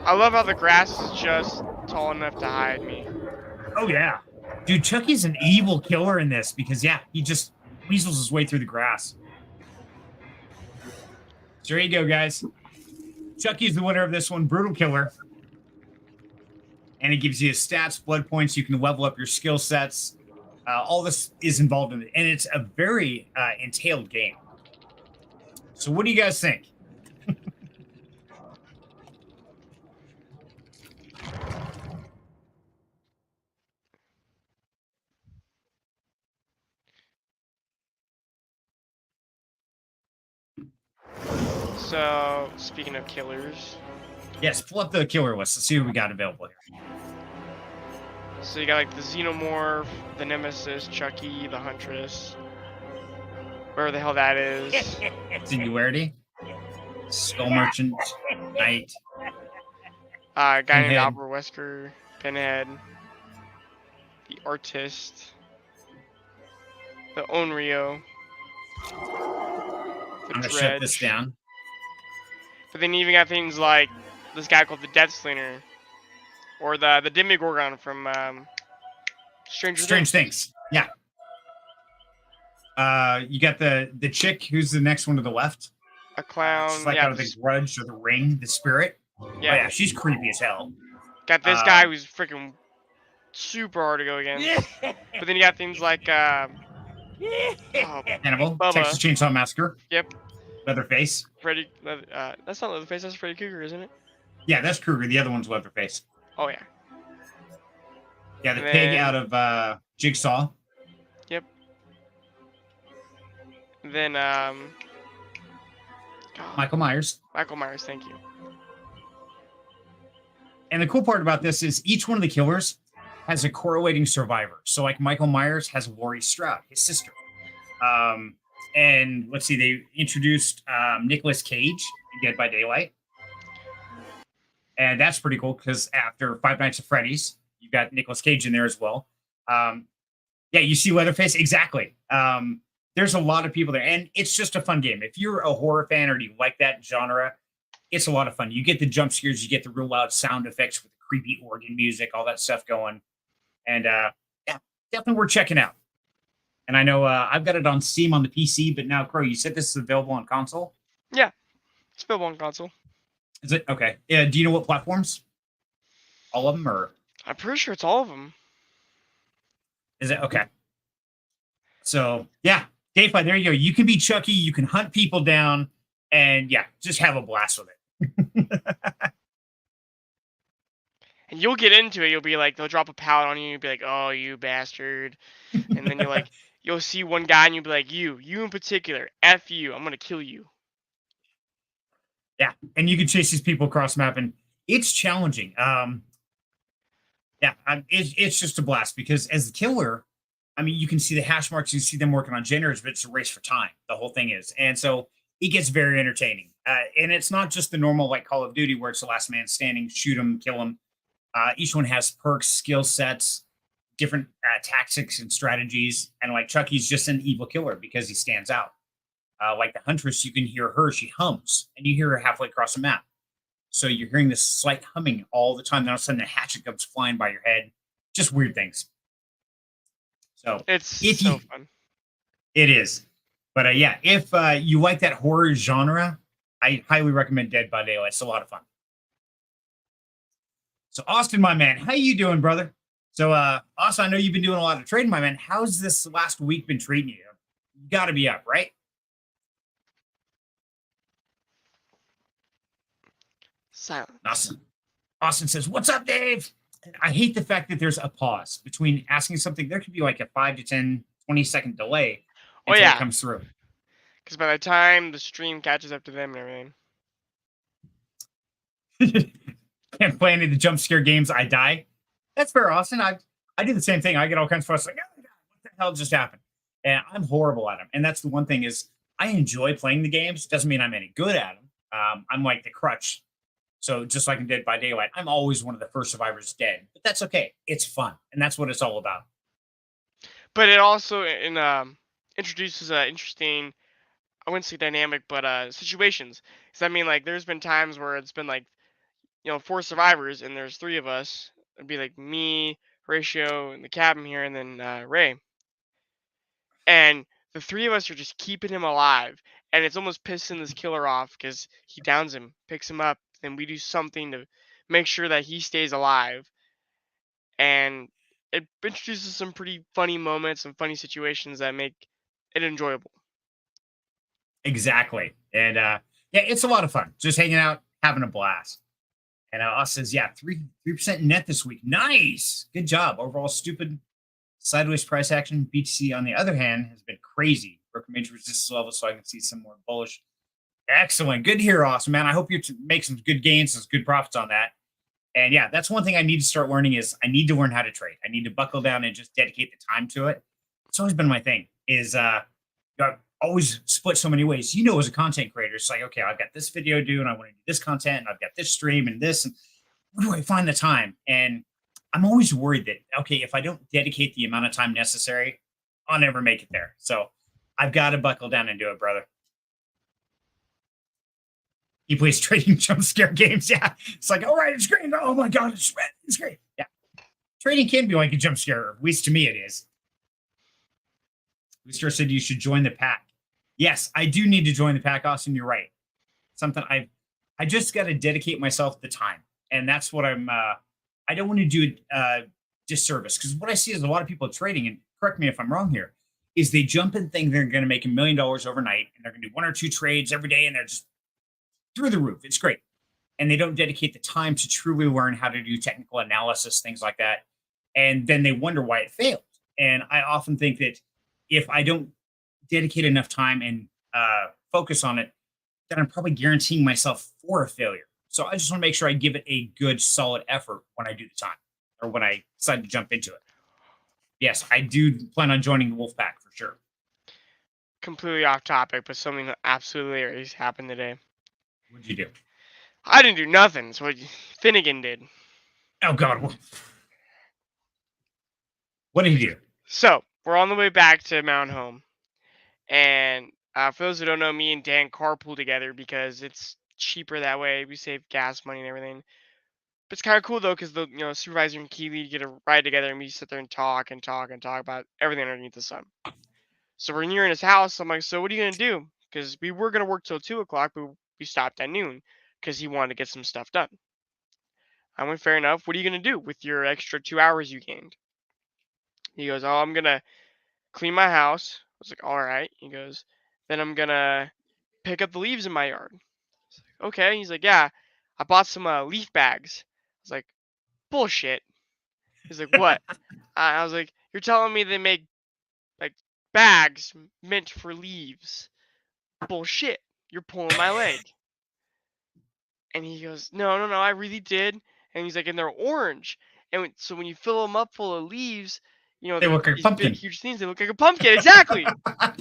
I love how the grass is just tall enough to hide me. Oh, yeah. Dude, Chucky's an evil killer in this because, yeah, he just weasels his way through the grass. So there you go, guys. Chucky's the winner of this one, Brutal Killer. And it gives you stats, blood points. You can level up your skill sets. All this is involved in it. And it's a very entailed game. So what do you guys think? So, speaking of killers... Yes, pull up the killer list. Let's see what we got available here. So you got like the Xenomorph, the Nemesis, Chucky, the Huntress, wherever the hell that is. Singularity, Skull Merchant, Knight, A guy named Pinhead. Albert Wesker, Pinhead, the Artist, the Onryo, the I'm gonna shut this Dredge. down. But then you even got things like this guy called the Death Slinger, or the Demigorgon from Stranger Strange Things. Things. Yeah. You got the chick who's the next one to the left. A clown. She's like yeah, out of the Grudge or the Ring, the Spirit. yeah. Oh, yeah, she's creepy as hell. Got this guy who's freaking super hard to go against. But then you got things like Hannibal, Bubba. Texas Chainsaw Massacre. Yep. Leatherface. Freddy. That's not Leatherface. That's Freddy Krueger, isn't it? Yeah, that's Krueger. The other one's Leatherface. Oh yeah. Yeah, the And pig then- out of Jigsaw. Yep. Then Michael Myers. Michael Myers. Thank you. And the cool part about this is each one of the killers has a correlating survivor. So, like Michael Myers has Laurie Strode, his sister. And let's see, they introduced Nicolas Cage in Dead by Daylight. And that's pretty cool because after Five Nights at Freddy's, you've got Nicolas Cage in there as well. Yeah, you see Leatherface. Exactly. There's a lot of people there. And it's just a fun game. If you're a horror fan or you like that genre, it's a lot of fun. You get the jump scares, you get the real loud sound effects with the creepy organ music, all that stuff going. And yeah, definitely worth checking out. And I know I've got it on Steam on the PC, but now, Crow, you said this is available on console? Yeah. It's available on console. Is it? Okay. Yeah. Do you know what platforms? All of them, or I'm pretty sure it's all of them. is it? Okay. So, yeah. Dayfly, there you go. You can be Chucky. You can hunt people down. And, yeah, just have a blast with it. And you'll get into it. You'll be like, they'll drop a pallet on you. You'll be like, oh, you bastard. And then you're like, you'll see one guy and you'll be like, you in particular, F you. I'm going to kill you. Yeah. And you can chase these people across the map, and it's challenging. Yeah, it's just a blast because as the killer, I mean, you can see the hash marks, you see them working on generators, but it's a race for time. The whole thing is. And so it gets very entertaining. And it's not just the normal like Call of Duty where it's the last man standing, shoot them, kill them. Each one has perks, skill sets, different tactics and strategies. And like Chucky's just an evil killer because he stands out. Like the Huntress, you can hear her, she hums, and you hear her halfway across the map. So you're hearing this slight humming all the time. Then all of a sudden, a hatchet comes flying by your head. Just weird things. So It's if so you, fun. it is. But yeah, if you like that horror genre, I highly recommend Dead by Daylight. It's a lot of fun. So Austin, my man, how you doing, brother? So Austin, I know you've been doing a lot of trading, my man. How's this last week been treating you? You got to be up, right? Silent. Austin says, "What's up, Dave?" And I hate the fact that there's a pause between asking something. There could be like a 5 to 10, 20-second delay Oh, until yeah. it comes through. Because by the time the stream catches up to them and everything. Can't play any of the jump scare games. I die. That's fair, Austin. I do the same thing. I get all kinds of fuss. Like, oh my God, what the hell just happened? And I'm horrible at them. And that's the one thing is I enjoy playing the games. Doesn't mean I'm any good at them. I'm like the crutch. So just like in Dead by Daylight, I'm always one of the first survivors dead. But that's okay. It's fun. And that's what it's all about. But it also introduces interesting, I wouldn't say dynamic, but situations. Because I mean, like, there's been times where it's been like, 4 survivors and there's 3 of us. It'd be like me, Horatio, in the cabin here, and then Ray. And the 3 of us are just keeping him alive. And it's almost pissing this killer off because he downs him, picks him up, then we do something to make sure that he stays alive. And it introduces some pretty funny moments and funny situations that make it enjoyable. Exactly. And yeah, it's a lot of fun. Just hanging out, having a blast. And Austin says, yeah, 3% net this week. Nice. Good job. Overall, stupid sideways price action. BTC, on the other hand, has been crazy. Broken major resistance level, so I can see some more bullish. Excellent. Good to hear, Austin, man. I hope you make some good gains, some good profits on that. And yeah, that's one thing I need to start learning is I need to learn how to trade. I need to buckle down and just dedicate the time to it. It's always been my thing is I've always split so many ways. You know, as a content creator, it's like, okay, I've got this video to do and I want to do this content and I've got this stream and this. And where do I find the time? And I'm always worried that, okay, if I don't dedicate the amount of time necessary, I'll never make it there. So I've got to buckle down and do it, brother. He plays trading jump scare games. Yeah. It's like, all right, it's great. Oh my God, it's great. Yeah. Trading can be like a jump scare. At least to me, it is. Mr. said you should join the pack. Yes, I do need to join the pack, Austin. You're right. Something I just got to dedicate myself the time. And that's what I don't want to do disservice because what I see is a lot of people trading, and correct me if I'm wrong here, is they jump and think they're going to make $1 million overnight and they're going to do 1 or 2 trades every day and they're just through the roof. It's great. And they don't dedicate the time to truly learn how to do technical analysis, things like that. And then they wonder why it failed. And I often think that if I don't dedicate enough time and focus on it, then I'm probably guaranteeing myself for a failure. So I just want to make sure I give it a good, solid effort when I do the time or when I decide to jump into it. Yes, I do plan on joining the Wolf Pack for sure. Completely off topic, but something absolutely hilarious happened today. What'd you do? I didn't do nothing. It's what Finnegan did. Oh, God. What did he do? So we're on the way back to Mount Home, and for those who don't know, me and Dan carpool together because it's cheaper that way. We save gas money and everything. But it's kind of cool though, because the supervisor and key lead get a ride together, and we sit there and talk about everything underneath the sun. So we're near in his house. I'm like, so what are you gonna do? Because we were gonna work till 2 o'clock, but we stopped at noon because he wanted to get some stuff done. I went, fair enough. What are you gonna do with your extra 2 hours you gained? He goes, oh, I'm gonna clean my house. I was like, all right. He goes, then I'm gonna pick up the leaves in my yard. I was like, okay. He's like, yeah, I bought some leaf bags. I was like, bullshit. He's like, what? I was like, you're telling me they make like bags meant for leaves? Bullshit. You're pulling my leg. And he goes, no, I really did. And he's like, and they're orange. And so when you fill them up full of leaves, they look like a pumpkin. Big, huge things. They look like a pumpkin. Exactly.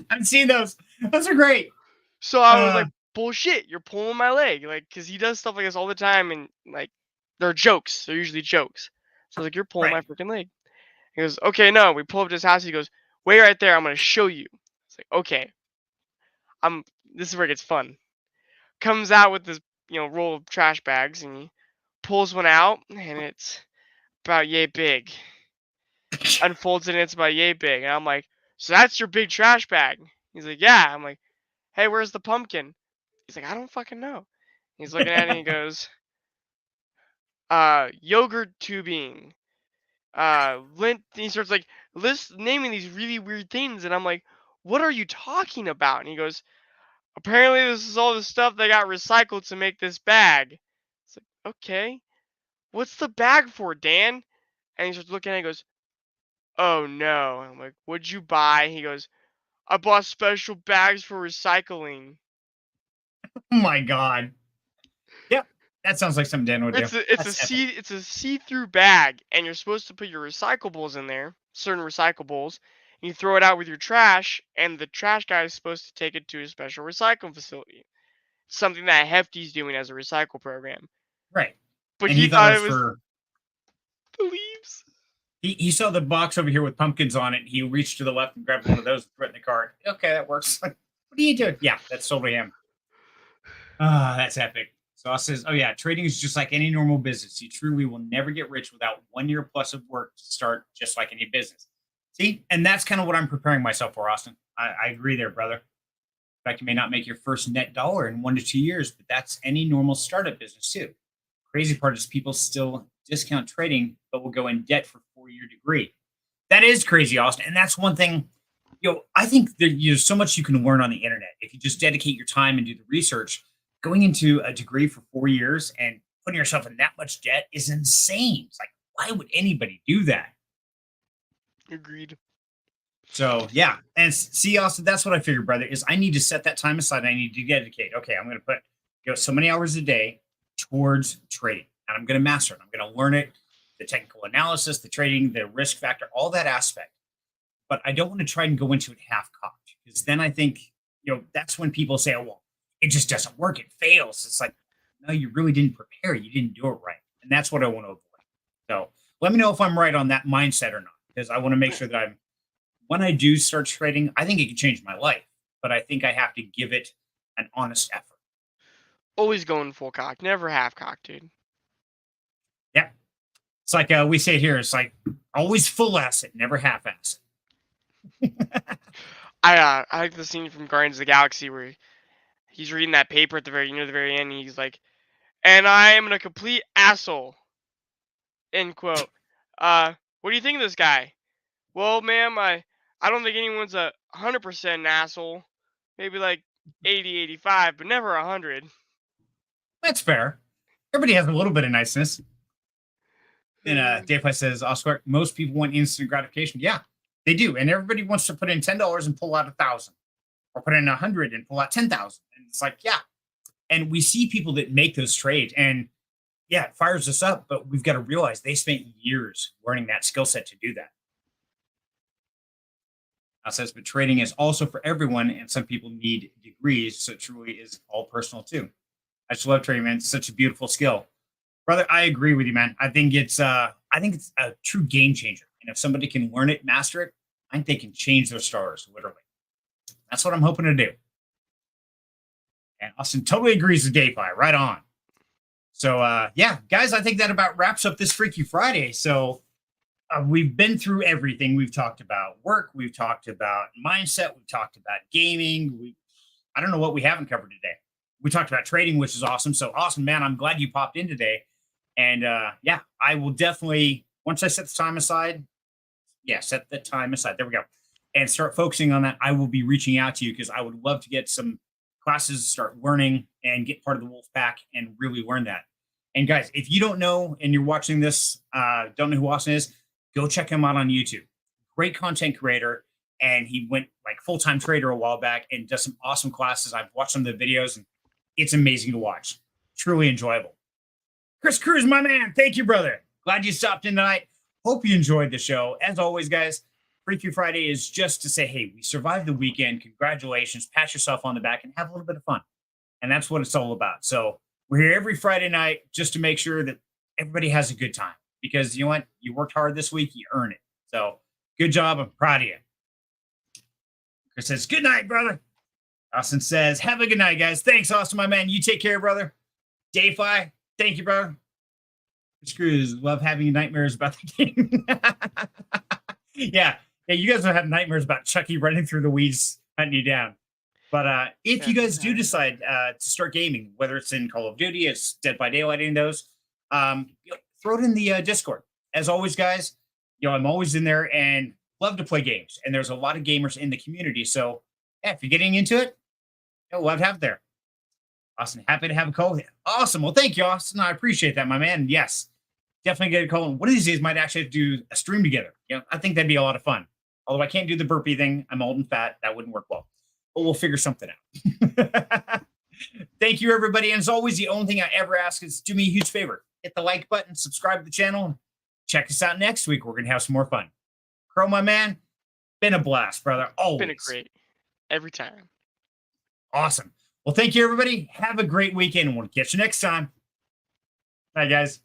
I've seen those. Those are great. So I was like, bullshit. You're pulling my leg. Like, because he does stuff like this all the time. And like, they're jokes. They're usually jokes. So I was like, you're pulling my freaking leg. He goes, okay, no. We pull up to his house. He goes, wait right there. I'm going to show you. It's like, okay. This is where it gets fun. Comes out with this, roll of trash bags, and he pulls one out, and it's about yay big. Unfolds it, and it's about yay big. And I'm like, so that's your big trash bag? He's like, yeah. I'm like, hey, where's the pumpkin? He's like, I don't fucking know. He's looking at it, and he goes, yogurt tubing, lint. And he starts like naming these really weird things, and I'm like, what are you talking about? And he goes, apparently this is all the stuff that got recycled to make this bag. It's like, okay, what's the bag for, Dan? And he starts looking at it and goes, oh no. And I'm like, what'd you buy? He goes, I bought special bags for recycling. Oh my God. Yep. That sounds like something Dan would do. It's a see-through bag, and you're supposed to put your recyclables in there, certain recyclables. You throw it out with your trash, and the trash guy is supposed to take it to a special recycling facility. Something that Hefty's doing as a recycle program. Right. But he thought it was for the leaves. He saw the box over here with pumpkins on it. He reached to the left and grabbed one of those and threw it in the cart. Okay, that works. What are you doing? Yeah, that's totally him. That's epic. So I says, oh yeah, trading is just like any normal business. You truly will never get rich without 1 year plus of work to start, just like any business. See, and that's kind of what I'm preparing myself for, Austin. I agree there, brother. In fact, you may not make your first net dollar in 1 to 2 years, but that's any normal startup business too. Crazy part is people still discount trading, but will go in debt for a 4-year degree. That is crazy, Austin. And that's one thing, I think there's so much you can learn on the internet. If you just dedicate your time and do the research, going into a degree for 4 years and putting yourself in that much debt is insane. It's like, why would anybody do that? Agreed. So yeah, and see, Austin, that's what I figured, brother. Is I need to set that time aside. I need to dedicate. Okay, I'm going to put so many hours a day towards trading. and I'm going to master it. I'm going to learn it, the technical analysis, the trading, the risk factor, all that aspect. But I don't want to try and go into it half cocked, because then I think, that's when people say, oh, well, it just doesn't work. It fails. It's like, no, you really didn't prepare. You didn't do it right. And that's what I want to avoid. So let me know if I'm right on that mindset or not, because I want to make sure that when I do start trading, I think it can change my life, but I think I have to give it an honest effort. Always going full cock, never half cock, dude. Yeah. It's like we say here, it's like always full asset, never half asset. I like the scene from Guardians of the Galaxy where he's reading that paper at the very end, and he's like, "And I am a complete asshole." End quote. What do you think of this guy? Well, ma'am, I don't think anyone's 100% an asshole. Maybe like 80, 85, but never 100. That's fair. Everybody has a little bit of niceness. And Dave says, Oscar, most people want instant gratification. Yeah, they do. And everybody wants to put in $10 and pull out 1,000, or put in 100 and pull out 10,000. And it's like, yeah. And we see people that make those trades, and yeah, it fires us up, but we've got to realize they spent years learning that skill set to do that. Says, but trading is also for everyone, and some people need degrees, so it truly is all personal too. I just love trading, man. It's such a beautiful skill. Brother, I agree with you, man. I think it's a true game changer. And if somebody can learn it, master it, I think they can change their stars, literally. That's what I'm hoping to do. And Austin totally agrees with DayFi. Right on. So, yeah, guys, I think that about wraps up this Freaky Friday. So we've been through everything. We've talked about work. We've talked about mindset. We've talked about gaming. I don't know what we haven't covered today. We talked about trading, which is awesome. So awesome, man. I'm glad you popped in today. And yeah, I will definitely, once I set the time aside, set the time aside. There we go. And start focusing on that. I will be reaching out to you because I would love to get some classes, start learning, and get part of the Wolf Pack and really learn that. And guys, if you don't know and you're watching this, don't know who Austin is, go check him out on YouTube. Great content creator. And he went like full-time trader a while back and does some awesome classes. I've watched some of the videos and it's amazing to watch. Truly enjoyable. Chris Cruz, my man. Thank you, brother. Glad you stopped in tonight. Hope you enjoyed the show. As always, guys, Freaky Friday is just to say, hey, we survived the weekend. Congratulations. Pat yourself on the back and have a little bit of fun. And that's what it's all about. So we're here every Friday night just to make sure that everybody has a good time. Because you know what? You worked hard this week. You earn it. So good job. I'm proud of you. Chris says, good night, brother. Austin says, have a good night, guys. Thanks, Austin, my man. You take care, brother. DayFi, thank you, brother. Screws, love having nightmares about the game. yeah, you guys will have nightmares about Chucky running through the weeds, hunting you down. But if you guys do decide to start gaming, whether it's in Call of Duty, it's Dead by Daylight, in those, throw it in the Discord. As always, guys, I'm always in there and love to play games. And there's a lot of gamers in the community. So yeah, if you're getting into it, love to have it there. Austin, happy to have a call. Awesome. Well, thank you, Austin. I appreciate that, my man. Yes, definitely get a call. One of these days might actually have to do a stream together. I think that'd be a lot of fun. Although I can't do the burpee thing. I'm old and fat. That wouldn't work well. But we'll figure something out. Thank you, everybody. And as always, the only thing I ever ask is do me a huge favor. Hit the like button, subscribe to the channel. Check us out next week. We're going to have some more fun. Crow, my man, been a blast, brother. Always. Been a great. Every time. Awesome. Well, thank you, everybody. Have a great weekend, and we'll catch you next time. Bye, guys.